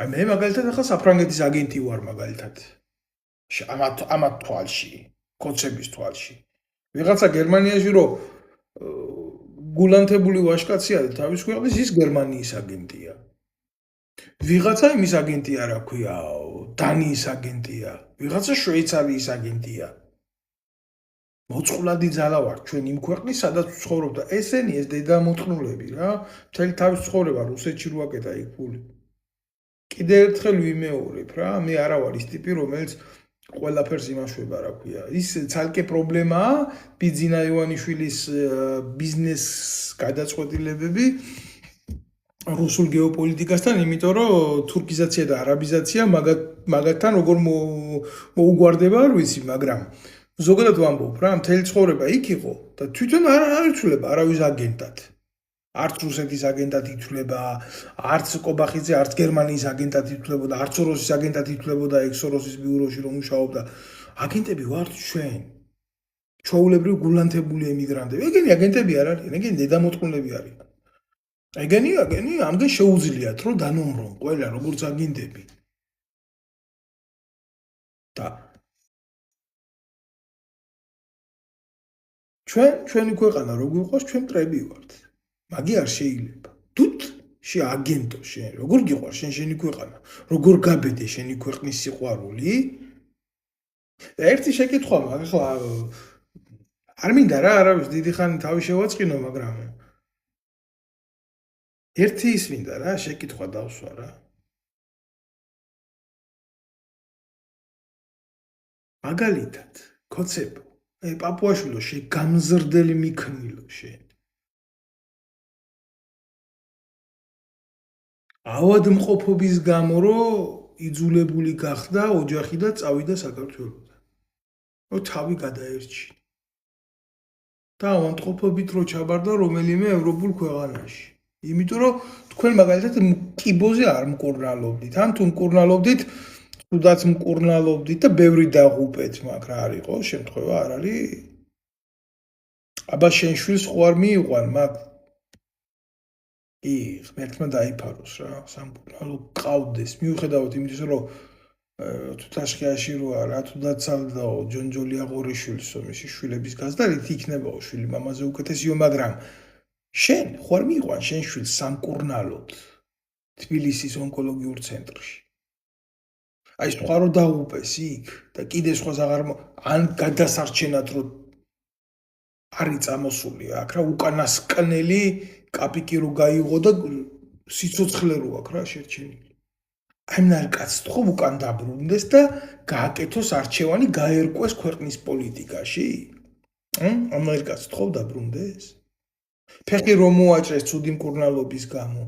აი მე მაგალითად ახლა საფრანგეთის აგენტი ვარ მაგალითად. ამათ თვალში, კოცების თვალში. ვიღაცა გერმანიაში რო გულანთებული ვაჟკაცი არის თავის ქვეყნის ის გერმანიის აგენტია. ვიღაცა იმის აგენტი არა ქვია, დანიის აგენტია, ვიღაცა შვეიცარიის აგენტია. მოწყვლადი ძალა ვარ ჩვენ იმ ქვეყნის სადაც ვცხოვრობ და ესენი ეს დედამოწყნულები რა, მთელი თავის ცხოვრება რუსეთში რო აკეთა იქ ფული. კიდე ერთხელ ვიმეორებ რა, მე არა ვარ ის ტიპი რომელიც ყველაფერს იმაშვება რა ქვია. ის ცალკე პრობლემაა ბიძინა ივანიშვილის ბიზნეს გადაწყვეტილებები რუსულ გეოპოლიტიკასთან, იმიტომ რომ თურქიზაცია და არაბიზაცია მაგათთან როგორ მოუგვარდება არ ვიცი, მაგრამ ზოგადად ვამბობ რა, მთელი ცხოვრება იქ იყო და თვითონ არ იცვლება არავის აგენტად. არც რუსეთის აგენტად ითვლება, არც კობახიძე, არც გერმანიის აგენტად ითვლებოდა, არც სოროსის აგენტად ითვლებოდა, ეგ სოროსის ბიუროში რომ მუშაობდა. აგენტები ვართ ჩვენ. ჩვეულებრივ გულანთებული ემიგრანტები. ეგენი აგენტები არ არიან, ეგენი დედამოწყნულები არიან. ეგენი ამგან შეუძლიათ რომ დანომრონ ყველა როგორც აგენტები. და ჩვენი ქვეყანა რო გვიყავს, ჩვენ მტრები ვართ. მაგი არ შეიძლება. თუთ შეაგენტო შენ, როგორ გიყვარ შენი ქვეყანა? როგორ გაბედე შენი ქვეყნის სიყვარული? და ერთი შეკითხვა მაქვს, ახლა არ მინდა რა, არავის დიდი ხანი თავი შევაწყინო, მაგრამ ერთი ის მინდა რა, შეკითხვა დავსვა რა. მაგალითად, კოცებო, პაპუაშვილო შეგამზრდელი მიქმნილო შენ. ავადმყოფობის გამო რომ იძულებული გახდა ოჯახი და წავიდა საქართველოსთან. რომ თავი გადაერჩინა. და ავადმყოფობით რო ჩაბარდა რომელიმე ევროპულ ქვეყანაში. იმიტომ რომ თქვენ მაგალითად კიბოზე არ მკურნალობდით, ან თუ მკურნალობდით, თუდაც მკურნალობდით და ბევრი დაღუპეთ, მაგრამ რა არის ყოველ შემთხვევა არ არის. აბა შენ შვილს ხო არ მიიყვან მაგ ღმერთმა დაიფაროს რა, სამკურნალო ყავდეს, მიუხედავად იმისა, რომ თუთაშხიაში რო არა, თუდაც ალდაო ჯონჯოლი აღორიშვილის ომის შვილების გაზდარით იქნებაო შვილი მამაზე უკეთესიო, მაგრამ შენ ხო არ მიიყვან შენ შვილს სამკურნალოდ თბილისის ონკოლოგიურ ცენტრში. აი სხვა რო დაღუპეს იქ და კიდე სხვას აღარ ან გადასარჩენად რო არის წამოსული აქ რა უკანასკნელი კაპიკი რო გაიღო და სიცოცხლე რო აქ რა შერჩენილი. აი ნარკაც თქო უკან დაბრუნდეს და გააკეთოს არჩევანი გაერკვეს ქვეყნის პოლიტიკაში? ამერიკაც თქო დაბრუნდეს? ფეხი რომ მოაჭრეს ცუდი მკურნალობის გამო.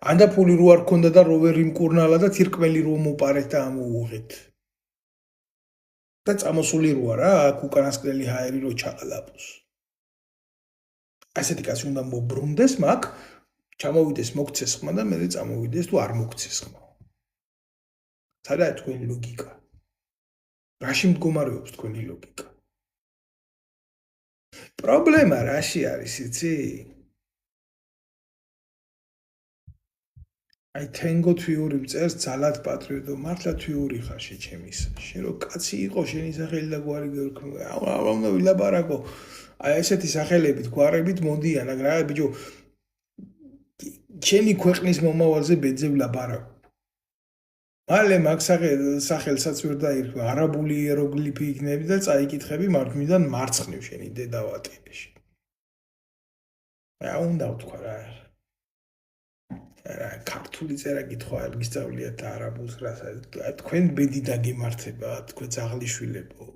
ანდა ფული რო არ ქონდა და რო ვერ იმკურნალა და თირკმელი რომ მოპარეთ და ამოუღეთ. და წამოსული როა რა აქ უკანასკნელი ჰაერი რო ჩაყალაპოს. ასეთი კაცი უნდა მობრუნდეს მაგ, ჩამოვიდეს მოგცეს ხმა და მერე წამოვიდეს თუ არ მოგცეს ხმა. სადაა თქვენი ლოგიკა? რაში მდგომარეობს თქვენი ლოგიკა? პრობლემა რაში არის, იცი? აი თენგო თვიური მწერს ძალად პატრიოტო მართლა თვიური ხარ შეჩემის შენ რო კაცი იყო შენი სახელი და გვარი გერქნა რა უნდა ვილაპარაკო აი ესეთი სახელებით გვარებით მოდიან რა ბიჭო ჩემი ქვეყნის მომავალზე ბეძე ვლაპარაკო მალე მაგ სახელსაც ვერ დაირქვა არაბული იეროგლიფი იქნები და წაიკითხები მარქმიდან მარცხნივ შენი დედავატირში რა უნდა ვთქვა რა რა ქართული წერა კითხვა არ გისწავლიათ არაბულს რასაც თქვენ ბედი დაგემართება თქვენ ძაღლიშვილებო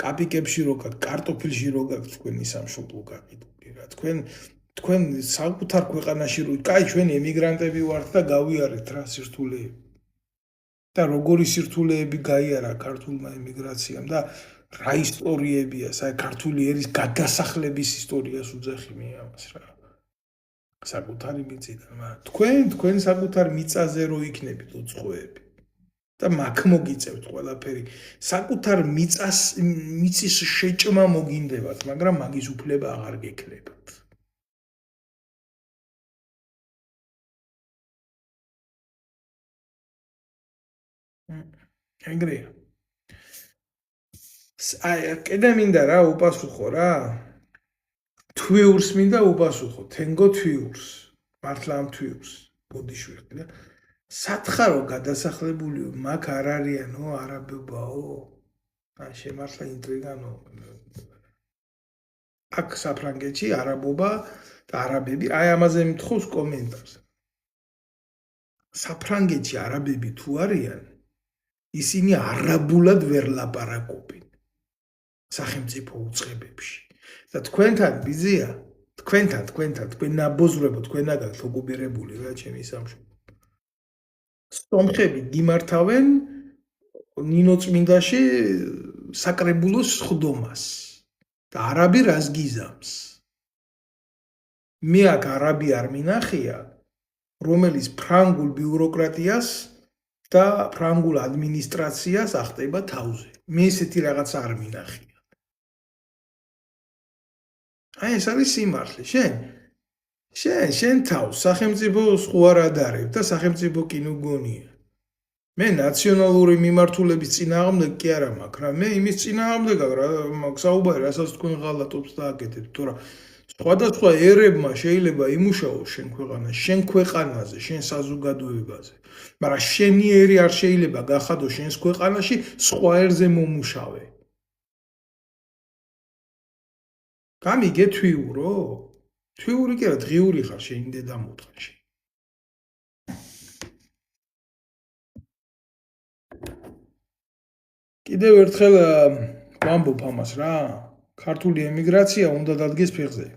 კაპიკებში რო გაქვთ კარტოფილში რო გაქვთ თქვენი სამშობლო გაყიდული რა თქვენ საკუთარ ქვეყანაში რო კაი ჩვენ ემიგრანტები ვართ და გავიარეთ რა სირთულეები და როგორი სირთულეები გაიარა ქართულმა ემიგრაციამ და რა ისტორიებია საერთოდ ქართული ერის გადასახლების ისტორიას უძახი მე ამას რა საკუთარი მიწიდან თქვენ საკუთარ მიწაზე რო იქნებით უცხოები და მაგ მოგიწევთ ყველაფერი საკუთარ მიწის შეჭმა მოგინდებათ მაგრამ მაგის უფლება აღარ გექნებათ ეგრეა აი კიდე მინდა რა უპასუხო რა თვიურს მინდა უპასუხო თენგო თვიურს მართლა ამ თვიურს ბოდიშვილი და სათხარო გადასახლებულიო მაგ არ არიანო არაბებაო აი შემართლა ინტრიგანო აქ საფრანგეთში არაბობა და არაბები აი ამაზე მithხოვს კომენტარს საფრანგეთში არაბები თუ არიან ისინი არაბულად ვერ ლაპარაკობენ სახელმწიფო უწყებებში და თქვენთან ბიზია თქვენ ნაბოზრებო თქვენაგან ოკუპირებული რა ჩემი სამშობლო სომხები გიმართავენ ნინოწმინდაში საკრებულოს ხდომას და არაბი რას გიზამს მე აქ არაბი არ მინახია რომელიც ფრანგულ ბიუროკრატიას და ფრანგულ ადმინისტრაციას ახტება თავზე მე ესეთი რაღაც არ მინახია აი ეს არის სიმართლე შენ თავს სახელმწიფო სხვა არ ადარებ და სახელმწიფო კინო გონია მე ნაციონალური მიმართულების წინააღმდეგ კი არა მაქვს რა მე იმის წინააღმდეგ რა მაგ საუბარი რასაც თქვენ ღალატობს და აკეთებთ თორემ სხვადასხვა ერებმა შეიძლება იმუშაოს შენ ქვეყანაზე შენ საზოგადოებაზე მაგრამ შენი ერი არ შეიძლება გახადო შენს ქვეყანაში სხვა ერზე მომუშავე გამიგე თვიურო თვიური კი არა დღიური ხარ შენი დედა მოთხაში კიდევ ერთხელ ვამბობ ამას რა ქართული ემიგრაცია უნდა დადგეს ფეხზე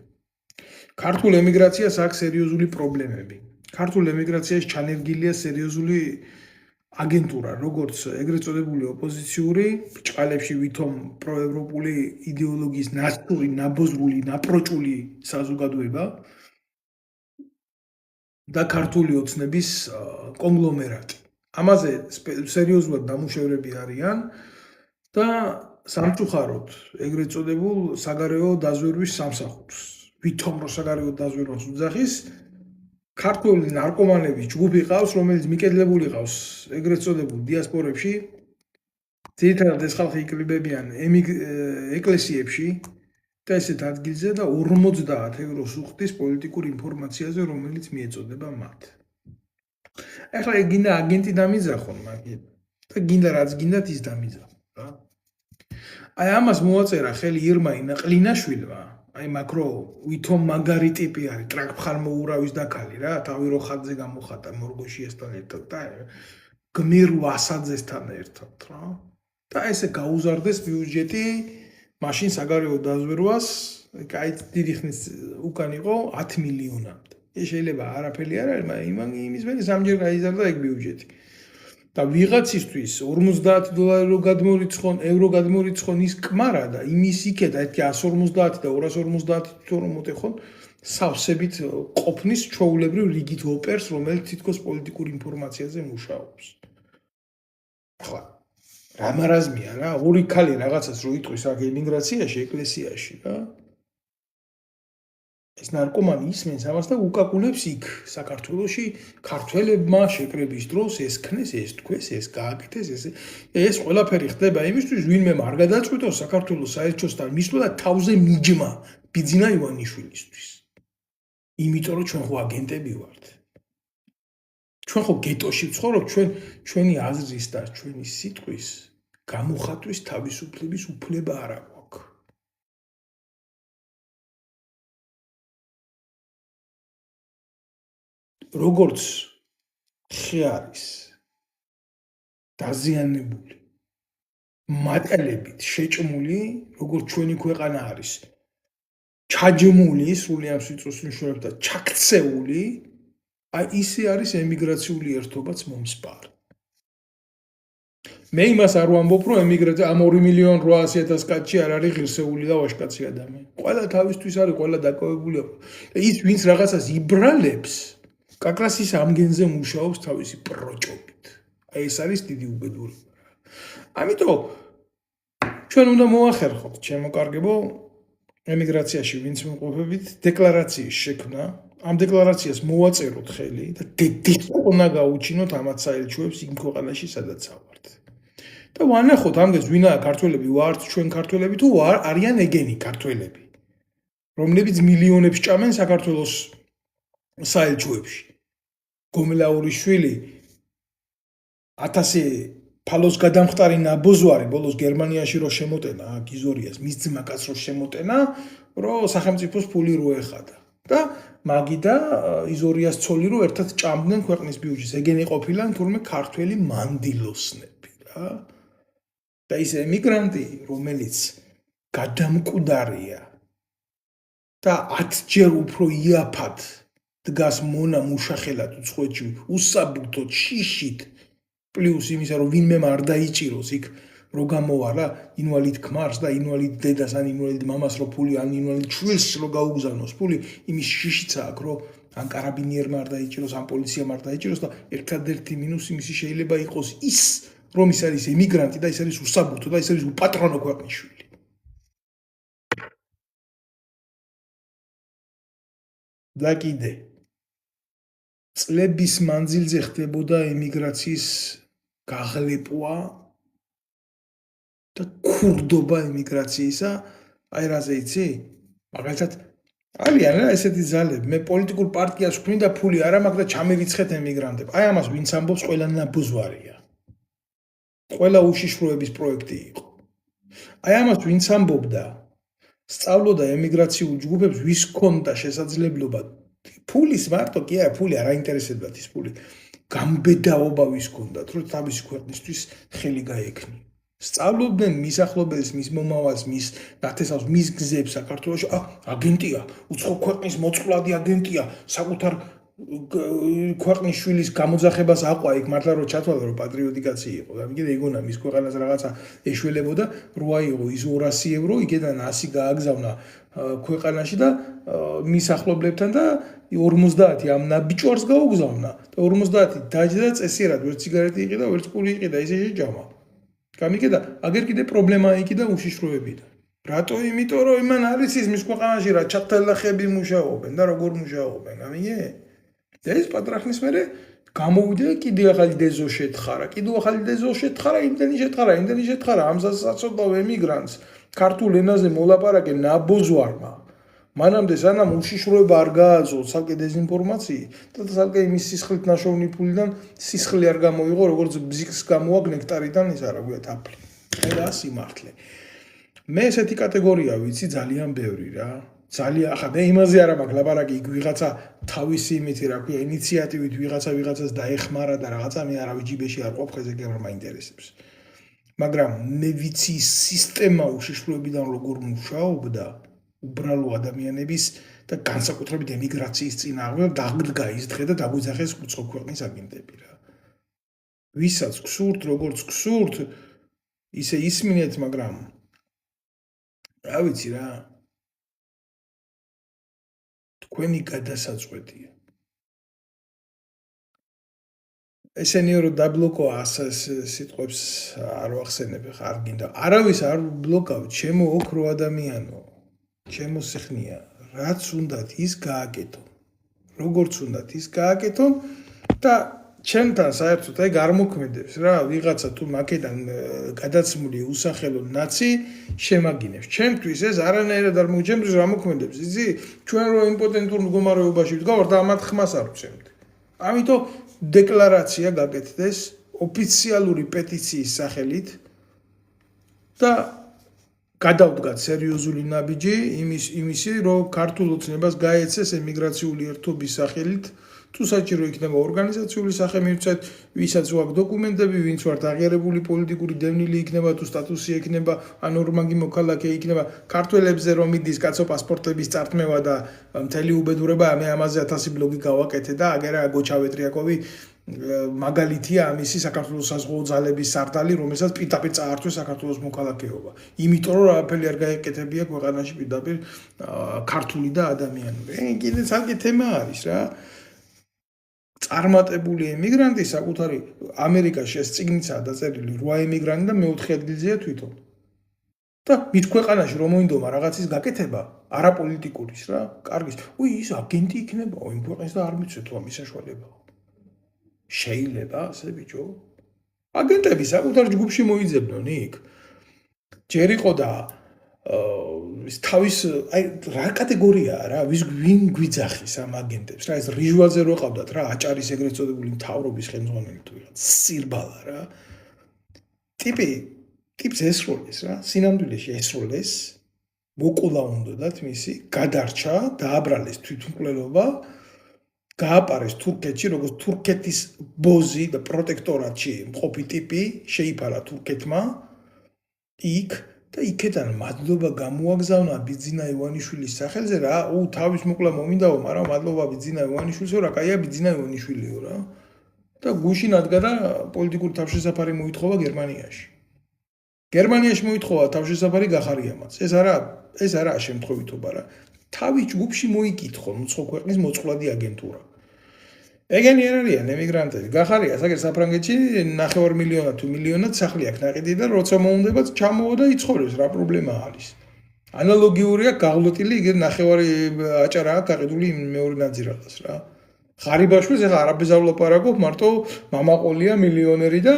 ქართულ ემიგრაციას აქვს სერიოზული პრობლემები ქართულ ემიგრაციაში ჩანერგილია სერიოზული აგენტურა როგორც ეგრეთ წოდებული ოპოზიციური ბრჭყალებში ვითომ პროევროპული იდეოლოგიის ნაცური ნაბოზრული ნაპროჭული საზოგადოება და ქართული ოცნების კონგლომერატი ამაზე სერიოზულად დამუშევრები არიან და სამწუხაროდ ეგრეთ წოდებულ საგარეო დაზვერვის სამსახურს ვითომ რო საგარეო დაზვერვას უძახის ქართული ნარკომანების ჯგუფი ყავს რომელიც მიკედლებული ყავს ეგრეთ წოდებულ დიასპორებში ძირითადად ეს ხალხი იკრიბებიან ეკლესიებში და ესეთ ადგილზე და 50 ევროს უხდის პოლიტიკურ ინფორმაციაზე რომელიც მიეწოდება მათ ახლა გინდა აგენტი დამიძახონ მაგით და გინდა რაც გინდათ ის დამიძახონ რა აი ამას მოაწერა ხელი ირმაი ნაყლინაშვილმა აი მაკრო ვითომ მაგარი ტიპი არის ტრაკფხალმოურავის დაქალი რა თავი რო ხატზე გამოხატა მორგოშიესთან ერთად და გმირ ვასაძესთან ერთად რა და ესე გაუზარდეს ბიუჯეტი მაშინ საგარეო დაზვერვას კაი დიდი ხნის უკან იყო 10 მილიონამდე ეს შეიძლება არაფერი არ არის მაგრამ იმის მერე სამჯერ გაიზარდა ეგ ბიუჯეტი და ვიღაცისთვის $50 euro გადმორიცხონ ის კმარა და იმის იქედა ერთი 150 და 250 თვითონ მოტეხონ სავსებით ყოფნის ჩვეულებრივ რიგით ოპერს რომელიც თითქოს პოლიტიკურ ინფორმაციაზე მუშაობს ახლა რა მარაზმია რა ორი ქალი რაღაცას რო იტყვის აქ ემიგრაციაში ეკლესიაში რა ეს ნარკომანი ისმენს ამას და უკაკულებს იქ საქართველოში ქართველებმა შეკრების დროს ეს ქნეს, ეს თქვეს, ეს გააკეთეს, ეს ყველაფერი ხდება იმისთვის, ვინმე არ გადაწყვიტოს საქართველოს საელჩოსთან მისვლა და თავზე მიჯმა ბიძინა ივანიშვილისთვის. იმიტომ რომ ჩვენ ხო აგენტები ვართ. ჩვენ ხო გეტოში ვცხოვრობთ, ჩვენი აზრის და ჩვენი სიტყვის გამოხატვის თავისუფლების უფლება არ აქვს. როგორც ხიარის დაზიანებული მატალებით შეჭმული, როგორც ჩვენი ქვეყანა არის ჩაჯმული სრული ამ სიტყვის მნიშვნელობით და ჩაქცეული, აი ისე არის ემიგრაციული ერთობაც მომსპარი. მე იმას არ ვამბობ, რომ ემიგრაცია ამ 2.800.000 კაცი არ არის ღირსეული და ვაჟკაცი ადამიანი. ყველა თავისთვის არის, ყველა დაკავებულია. ის ვინც რაღაცას იბრალებს, კაკრას ის ამ გენზე მუშაობს თავისი პროჭობით. აი ეს არის დიდი უბედურება. ამიტომ ჩვენ უნდა მოახერხოთ, ჩემო კარგებო, ემიგრაციაში ვინც ვიმყოფებით, დეკლარაციის შექმნა, ამ დეკლარაციას მოვაწეროთ ხელი და დედიქონა გაუჩინოთ ამათ საელჩოებს იმ ქვეყანაში, სადაც ავართ. და ვანახოთ ამგეს ვინაა ქართველები ვართ, ჩვენ ქართველები თუ არიან ეგენი ქართველები, რომლებიც მილიონებს ჭამენ საქართველოს საელჩოებში. გომლაურიშვილი 1000 ფალოს გადამხტარი ნაბოზვარი ბოლოს გერმანიაში რო შემოტენა გიზორიას მის ძმაკაც რო შემოტენა რომ სახელმწიფოს ფული რო ეხადა და მაგი და იზორიას ცოლი რო ერთად ჭამდნენ ქვეყნის ბიუჯეტს ეგენი ყოფილან თურმე ქართველი მანდილოსნები რა და ის ემიგრანტი რომელიც გადამკვდარია და 10 ჯერ უფრო იაფად დგას მონა მუშახელად უცხოეთში უსაბუთოდ შიშით პლუს იმისა რომ ვინმე არ დაიჭიროს იქ რო გამოვალა ინვალიდ ქმარს და ინვალიდ დედას ან ინვალიდ მამას რო ფული ან ინვალიდ შვილს რო გაუგზავნოს ფული იმის შიშიც აქვს რომ ან კარაბინიერმა არ დაიჭიროს ან პოლიციამ არ დაიჭიროს და ერთადერთი მინუსი მისი შეიძლება იყოს ის რომ ის არის ემიგრანტი და ის არის უსაბუთო და ის არის უპატრონო ქვეყნის შვილი და კიდე წლების მანძილზე ხდებოდა ემიგრაციის გაღლეპვა და ქურდობა ემიგრაციისა, აი რაზე იცი? მაგალითად არიან რა ესეთი ძალები, მე პოლიტიკურ პარტიას ვქმნი და ფული არ მაქვს და ჩამირიცხეთ ემიგრანტებს. აი ამას ვინც ამბობს, ყველა ნაბუზვარია. ყველა უშიშროების პროექტი იყო. აი ამას ვინც ამბობდა, სწავლობდა ემიგრაციულ ჯგუფებს, ვის ჰქონდა შესაძლებლობა ფულის მარტო კი არა, ფული არ აინტერესებდათ ის ფული. გამბედაობა ვის ჰქონდათ, რომ თავისი ქვეყნისთვის ხელი გაექნი. სწავლობდნენ მის ახლობელს, მის მომავალს, მის ნათესავს, მის გზებს საქართველოში. აგენტია, უცხო ქვეყნის მოწყვლადი აგენტია, საკუთარ ქვეყნის შვილის გამოძახებას აყვა იქ მართლა რომ ჩათვალა რომ პატრიოტი კაცი იყო. და მიგე ეგონა მის ქვეყანას რაღაცა ეშველებოდა, რო აიღო ის 200 ევრო, იქიდან 100 გააგზავნა ქვეყანაში და მის ახლობლებთან და 50 ამ ნაბიჯვარს გაუგზავნა და 50 დაჯდა და წესიერად ვერ ციგარეტი იყიდა, ვერც პული იყიდა, ისე შეჯამა. გამიგე და აგერ კიდე პრობლემა იქიდა უშიშროებიდან. რატო? იმიტომ რომ იმან არის ის მის ქვეყანაში რა ჩათელახები მუშაობენ და როგორ მუშაობენ, გამიგე? და ეს პატრახნის მერე გამოვიდა კიდე ახალი დეზო შეთხარა, კიდე ახალი დეზო შეთხარა, იმდენი შეთხარა, ამზას საწოდავ ემიგრანტს ქართულ ენაზე მოლაპარაკე ნაბოძვარმა. მანამდე სანამ უშიშროება არ გააძო ცალკე დეზინფორმაცია და ცალკე იმის სისხლით ნაშოვნი ფულიდან სისხლი არ გამოიღო როგორც ბზიკს გამოაგ ნექტარიდან ის არა გვია თაფლი. და სიმართლე. მე ესეთი კატეგორია ვიცი ძალიან ბევრი რა. ძალიან ახლა მე იმაზე არა მაქვს ლაპარაკი იქ ვიღაცა თავისი იმითი რა ქვია ინიციატივით ვიღაცას დაეხმარა და რაღაცა მე არავის ჯიბეში არ ყოფ ხეზე გემ მაინტერესებს. მაგრამ მე ვიცი სისტემა უშიშროებიდან როგორ მუშაობდა უბრალო ადამიანების და განსაკუთრებით ემიგრაციის წინააღმდეგ დაგდგა ის დღე და დაგვიძახეს უცხო ქვეყნის აგენტები რა. ვისაც გსურთ, როგორც გსურთ, ისე ისმინეთ, მაგრამ რა ვიცი რა. თქვენი გადასაწყვეტია. ესენიო რომ დაბლოკო სიტყვებს არ ვახსენებ ხა არ გინდა. არავის არ ბლოკავ, ჩემო ოქრო ადამიანო. ჩემო სიხნია, რაც უნდათ ის გააკეთონ. როგორც უნდათ ის გააკეთონ და ჩემთან საერთოდ აი გამოქმედებს რა ვიღაცა თუ მაკედან გადაცმული უსახელო ნაცი შემაგინებს. ჩემთვის ეს არანაირად არ მოგჩემს რა მოქმედებს. იცი ჩვენ რო იმპოტენტურ მდგომარეობაში ვდგავართ და ამათ ხმას არ ვცემთ. ამიტომ დეკლარაცია გაკეთდეს ოფიციალური პეტიციის სახელით და გადავდგათ სერიოზული ნაბიჯი იმისი რომ ქართულ ოცნებას გაეცეს ემიგრაციული ერთობის სახელით თუ საჭირო იქნება ორგანიზაციული სახელმწიფო ვისაც ვაქვს დოკუმენტები ვინც ვართ აღიარებული პოლიტიკური დევნილი იქნება თუ სტატუსი იქნება ან ორმაგი მოქალაქე იქნება ქართველებზე რომ მიდის კაცო პასპორტების წართმევა და მთელი უბედურება მე ამაზე 1000 ბლოგი გავაკეთე და აგერა გოჩავეტრიაკოვი მაგალითია ამისი საქართველოს საზღვაო ძალების სარდალი რომელსაც პირდაპირ წაართვეს საქართველოს მოქალაქეობა იმიტომ რომ არაფერი არ გაეკეთებია ქვეყანაში პირდაპირ ქართული და ადამიანური კიდე ცალკე თემა არის რა წარმატებული ემიგრანტი საკუთარი ამერიკაში ეს წიგნიცაა დაწერილი 8 ემიგრანტი და მე-4 ადგილზეა თვითონ და მით ქვეყანაში რომ მოინდომა რაღაცის გაკეთება არაპოლიტიკურის რა კარგის ის აგენტი იქნება იმ ქვეყნის და არ მიცვეთ ამ საშუალებაა შეიძლება ასე ბიჭო აგენტები საკუთარ ჯგუფში მოიძებნონ იქ ჯერ იყო და ის თავის აი რა კატეგორიაა რა ვინ გვიძახის ამ აგენტებს რა ეს რიჟვალზე რო ყავდათ რა აჭარის ეგრეთ წოდებული მთავრობის ხელმძღვანელი თუ ვიღაც სირბალა რა ტიპს ესროლეს რა სინამდვილეში ესროლეს მოკულა უნდათ მისი გადარჩა დააბრალეს თვითმკვლელობა გააპარეს თურქეთში როგორც თურქეთის ბოზი და პროტექტორატში მყოფი ტიპი შეიფარა თურქეთმა იქ და იქიდან მადლობა გამოაგზავნა ბიძინა ივანიშვილის სახელზე რა თავის მოკლა მომინდაო მაგრამ მადლობა ბიძინა ივანიშვილსო რა კაია ბიძინა ივანიშვილიო რა და გუშინ ადგა და პოლიტიკური თავშესაფარი მოითხოვა გერმანიაში მოითხოვა თავშესაფარი გახარიამაც ეს არაა შემთხვევითობა რა თავის ჯგუფში მოიკითხო უცხო ქვეყნის მოწყვლადი აგენტურა ეგენი არ არიან ემიგრანტები გახარია საგერ საფრანგეთში 9 მილიონად თუ მილიონად სახლი აქვს ნაყიდი და როცა მოუნდებათ ჩამოვა და იცხოვრებს რა პრობლემა არის ანალოგიურია გაღლოტილი იგივე 9 აჭარაა გაყიდული მეორე ნაძირალას რა ღარიბაშვილს ეხლა არაბეზარ ვლაპარაკობ მარტო მამაყოლია მილიონერი და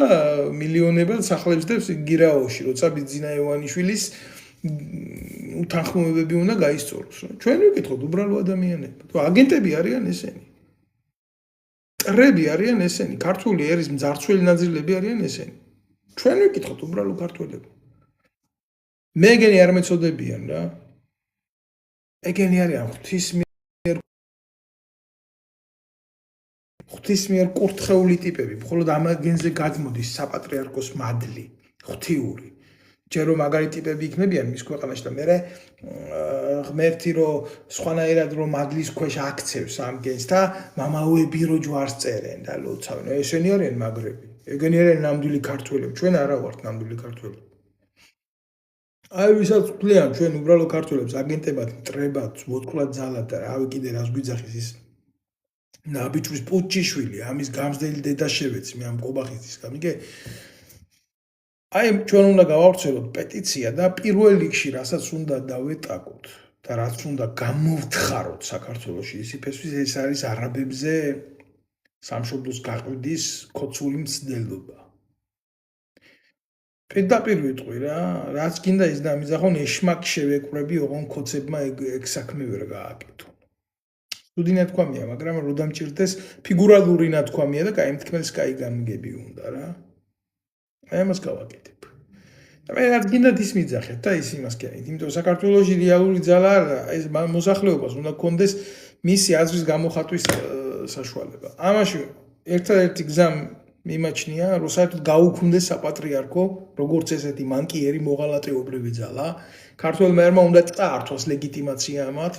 მილიონებად სახლებს დებს გირაოში როცა ბიძინა ივანიშვილის უთანხმოებები უნდა გაისწოროს ჩვენ ვიკითხოთ უბრალო ადამიანები თუ აგენტები არიან ესენი ტრები არიან ესენი ქართული ერის მძარცველი ნაწილები არიან ესენი ჩვენ ვიკითხოთ უბრალო ქართველები მე ეგენი არ მეწოდებიან რა ეგენი არიან ღვთისმიერ კურთხეული ტიპები მხოლოდ ამ აგენზე გადმოდის საპატრიარქოს მადლი ღვთიური ჯერ რომ მაგარი ტიპები იქნებიან მის ქვეყანაში და მე ღმერთი რომ სხვანაირად რომ მადლის ქვეშ აქცევს ამ გენს და მამაოები რო ჯვარს წერენ და ლოცავენ ესენი არიან მაგრები ეგენი არიან ნამდვილი ქართველები ჩვენ არა ვართ ნამდვილი ქართველები აი ვისაც ვთვლიან ჩვენ უბრალო ქართველებს აგენტებად მტრებად მოწყვლად ძალად და რავი კიდე რას გვიძახის ის ნაბიჯვის პუჩიშვილი ამის გამზდელი დედაშევეცი მე ამ ყობახეთის გამიგე აი ჩვენ უნდა გავავრცელოთ პეტიცია და პირველ რიგში რასაც უნდა დავეტაკოთ და რაც უნდა გამოვთხაროთ საქართველოში ისიფესთვის ეს არის არაბებზე სამშობლოს გაყიდვის ქოცული მცდელობა პირდაპირ ვიტყვი რა რაც გინდა ის დამიზახონ ეშმაკ შევეკვრები ოღონ ქოცებმა ეგ საქმე ვერ გააკეთონ სტუდი ნათქვამია მაგრამ რო დამჭირდეს ფიგურალური ნათქვამია და კაი მთქმელს კაი გამგები უნდა რა აი ამას გავაკეთებ. და მე რაც გინდათ ის მიძახეთ და ის იმას კი არა. იმიტომ საქართველოში რეალური ძალა ეს მოსახლეობას უნდა კონდეს მისი აზრის გამოხატვის საშუალება. ამაში ერთადერთი გზა მიმაჩნია, რომ საერთოდ გაუქმდეს საპატრიარქო, როგორც ესეთი მანკიერი მოღალატეობრივი ძალა. ქართველმა ერმა უნდა წაართვას ლეგიტიმაცია ამათ,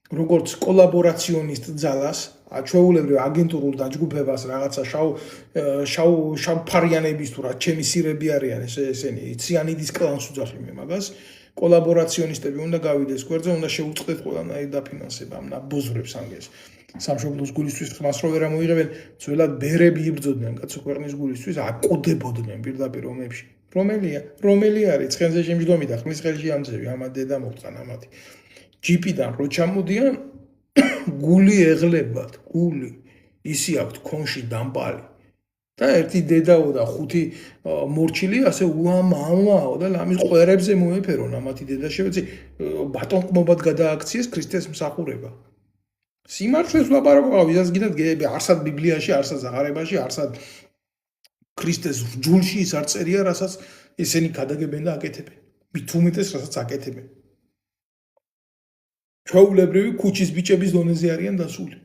როგორც კოლაბორაციონისტ ძალას ჩვეულებრივ აგენტურულ დაჯგუფებას რაღაცა შავ ფარიანების თუ რა ჩემი სირები არიან ესენი ციანიდის კლანს უძახი მე მაგას კოლაბორაციონისტები უნდა გავიდეს გვერდზე უნდა შეუწყდეთ ყველანაირ დაფინანსება ამ ნაბოზრებს ამგეს სამშობლოს გულისთვის ხმას რო ვერ ამოიღებენ ძველად ბერები იბრძოდნენ კაცო ქვეყნის გულისთვის აკოდებოდნენ პირდაპირ ომებში რომელი არის ცხენზე შემჯდომი და ხმის ხელში ამძევი ამა დედა მოყწან ამათი ჯიპიდან რო ჩამოდიან გული ეღლებათ, გული ისი აქვთ კონში დამპალი და ერთი დედაო და ხუთი მორჩილი ასე უამამაო და ლამის ყვერებზე მოეფერონ ამათი დედა შევეცი ბატონყმობად გადააქციეს ქრისტეს მსახურება. სიმართლეს ვლაპარაკობ, ვისაც გინდათ გეები, არსად ბიბლიაში, არსად ზაღარებაში, არსად ქრისტეს რჯულში ის არ წერია, რასაც ესენი გადაგებენ და აკეთებენ. მით უმეტეს რასაც აკეთებენ. ჩვეულებრივი ქუჩის ბიჭების დონეზე არიან დასული.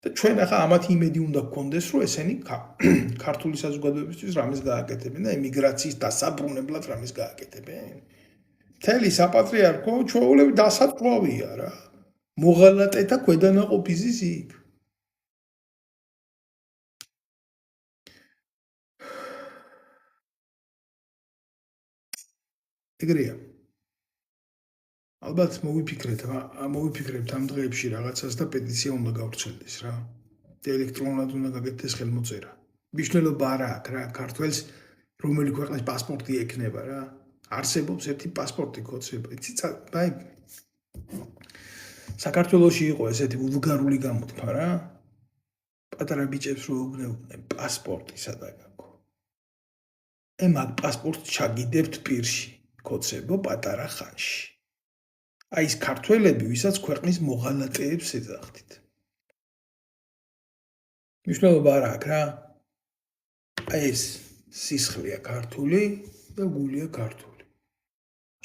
და ჩვენ ახლა ამათი იმედი უნდა გქონდეს, რომ ესენი ქართული საზოგადოებისთვის რამეს გააკეთებენ და ემიგრაციის დასაბრუნებლად რამეს გააკეთებენ. მთელი საპატრიარქო ჩვეულები დასაწყავია რა. მოღალატეთა ქვედანაყოფის იქ. ეგრეა. ალბათ მოვიფიქრებთ ამ დღეებში რაღაცას და პეტიცია უნდა გავრცელდეს რა. ელექტრონულად უნდა გაკეთდეს ხელმოწერა. მნიშვნელობა არა აქვს რა, ქართველს რომელი ქვეყნის პასპორტი ექნება რა. არსებობს ერთი პასპორტი ქოცება. იცით, აი საქართველოში იყო ესეთი ვულგარული გამოთქმა რა. პატარა ბიჭებს რო უგნებდნენ პასპორტი სადაც აქვს. მაგ პასპორტს ჩაგიდებთ პირში, ქოცებო პატარა ხანში. აი ეს ქართველები, ვისაც ქვეყნის მოღალატეებს ეძახდით. მნიშვნელობა არა აქვს რა. აი ეს სისხლია ქართული და გულია ქართული.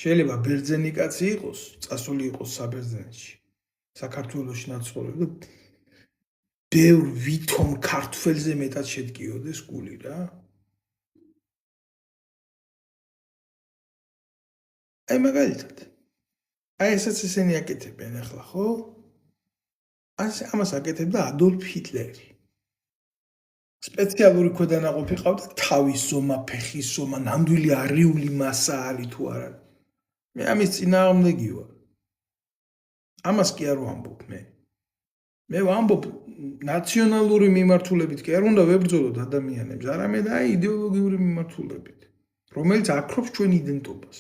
შეიძლება ბერძენი კაცი იყოს, წასული იყოს საბერძნეთში. საქართველოში ნაცხოვრებ და ბევრ ვითომ ქართველზე მეტად შედგიოდეს გული რა. აი მაგალითად. აი ესაც ესენი აკეთებენ ახლა, ხო? ამას აკეთებდა ადოლფ ჰიტლერი. სპეციალური ქვედანაყოფი ყავდა თავის ზომა, ფეხის ზომა, ნამდვილი არიული მასა არის თუ არა. მე ამის წინააღმდეგი ვარ. ამას კი არ ვამბობ მე. მე ვამბობ ნაციონალური მიმართულებით კი არ უნდა ვებრძოლოთ ადამიანებს, არამედ აი იდეოლოგიური მიმართულებით, რომელიც აქრობს ჩვენ იდენტობას.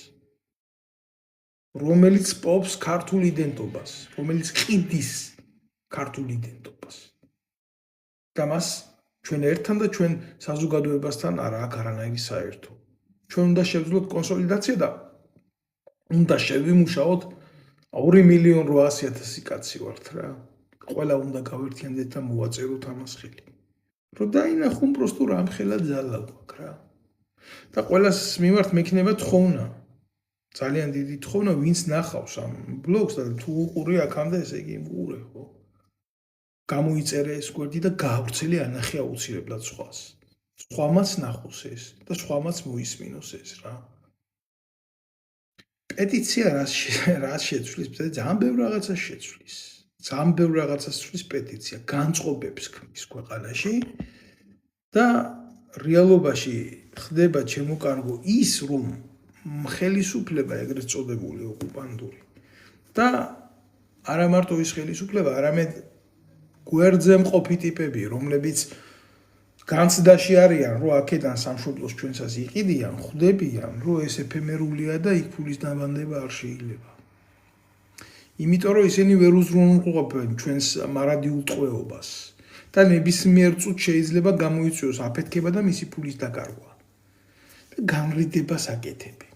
რომელიც პოპს ქართულ იდენტობას, რომელიც ყიდის ქართულ იდენტობას. და მას ჩვენ ერთთან და ჩვენ საზოგადოებასთან არა აქვს არანაირი საერთო. ჩვენ უნდა შევძლოთ კონსოლიდაცია და უნდა შევიმუშაოთ 2.800.000 კაცი ვართ რა. ყველა უნდა გავერთიანდეთ და მოვაწეროთ ამას ხელი. რომ დაინახონ პროსტო რამხელა ძალა გვაქვს რა. და ყველას მიმართ მექნება თხოვნა. ძალიან დიდი თხოვნა, ვინც ნახავს ამ ბლოგს და თუ უყური აქამდე, ესე იგი უყურე ხო. გამოიწერე ეს გვერდი და გაავრცელე ანახე აუცილებლად სხვას. სხვამაც ნახოს ეს და სხვამაც მოისმინოს ეს რა. პეტიცია რას შეცვლის? ძალიან ბევრ რაღაცას შეცვლის. ძალიან ბევრ რაღაცას ცვლის პეტიცია, განწყობებს ქმნის ქვეყანაში და რეალობაში ხდება ჩემოკარგო ის, რომ ხელისუფლება ეგრეთ წოდებული ოკუპანტური და არა მარტო ის ხელისუფლება, არამედ გვერდზე მყოფი ტიპები, რომლებიც განცდაში არიან, რომ აქედან სამშობლოს ჩვენსას იყიდიან, ხვდებიან, რომ ეს ეფემერულია და იქ ფულის დაბანდება არ შეიძლება. იმიტომ რომ ისინი ვერ უზრუნველყოფენ ჩვენს მარადიულ ტყვეობას და ნებისმიერ წუთს შეიძლება გამოიწვიოს აფეთქება და მისი ფულის დაკარგვა. და განრიდებას აკეთებენ.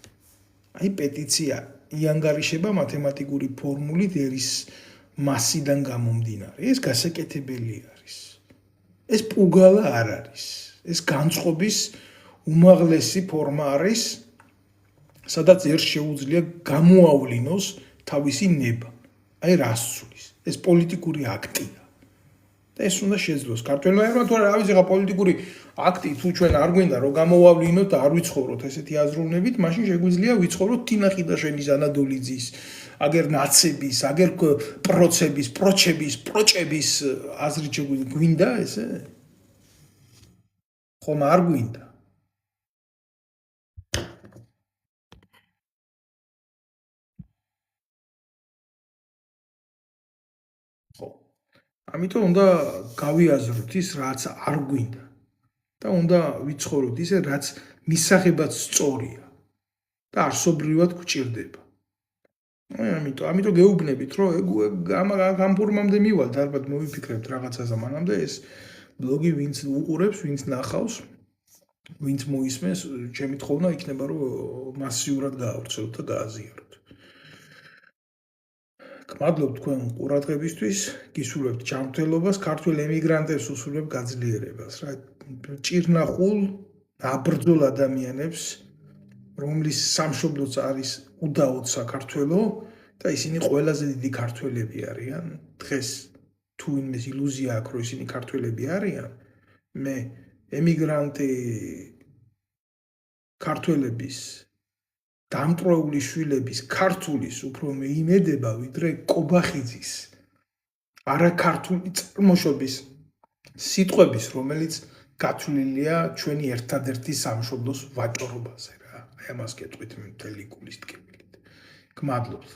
აი პეტიცია იანგარიშება მათემატიკური ფორმულით ერის მასიდან გამომდინარე. ეს გასაკეთებელი არის. ეს პუგალა არ არის. ეს განწყობის უმაღლესი ფორმა არის, სადაც ერთ შეუძლია გამოავლინოს თავისი ნება. აი რას ცulis. ეს პოლიტიკური აქტია. და ეს უნდა შეძლოს ქართველმა ერმა თუ არა, რა ვიცი ხა პოლიტიკური აქტი თუ ჩვენ არ გვინდა რომ გამოვავლინოთ და არ ვიცხოვროთ ესეთი აზროვნებით, მაშინ შეგვიძლია ვიცხოვროთ თინახი და შენის ანადოლიძის, აგერ ნაცების, აგერ პროჩების აზრით გვინდა ესე? ხომ არ გვინდა. ხო. ამიტომ უნდა გავიაზროთ ის, რაც არ გვინდა. და უნდა ვიცხოვროთ ისე, რაც მისაღებად სწორია და არსობრივად გვჭირდება. ამიტომ გეუბნებით, რომ ამ ფორმამდე მივალთ, ალბათ მოვიფიქრებთ რაღაცაზე მანამდე ეს ბლოგი ვინც უყურებს, ვინც ნახავს, ვინც მოისმენს, ჩემი თხოვნა იქნება, რომ მასიურად გაავრცელოთ და გააზიაროთ. გმადლობთ თქვენ ყურადღებისთვის, გისურვებთ ჯანმრთელობას, ქართველ ემიგრანტებს უსურვებ გაძლიერებას, რა ჭირნახულ, აბრძოლ ადამიანებს, რომლის სამშობლოც არის უდაოდ საქართველო და ისინი ყველაზე დიდი ქართველები არიან. დღეს თუ იმის ილუზია აქვს, რომ ისინი ქართველები არიან, მე ემიგრანტი ქართველების დამტროული შვილების ქართულის უფრო მეიმედება, ვიდრე კობახიძის არაქართული წარმოშობის სიტყვების, რომელიც გათვლილია ჩვენი ერთადერთი სამშობლოს ვაჭრობაზე რა. აი ამას გეტყვით მთელი გულის ტკივილით. გმადლობთ.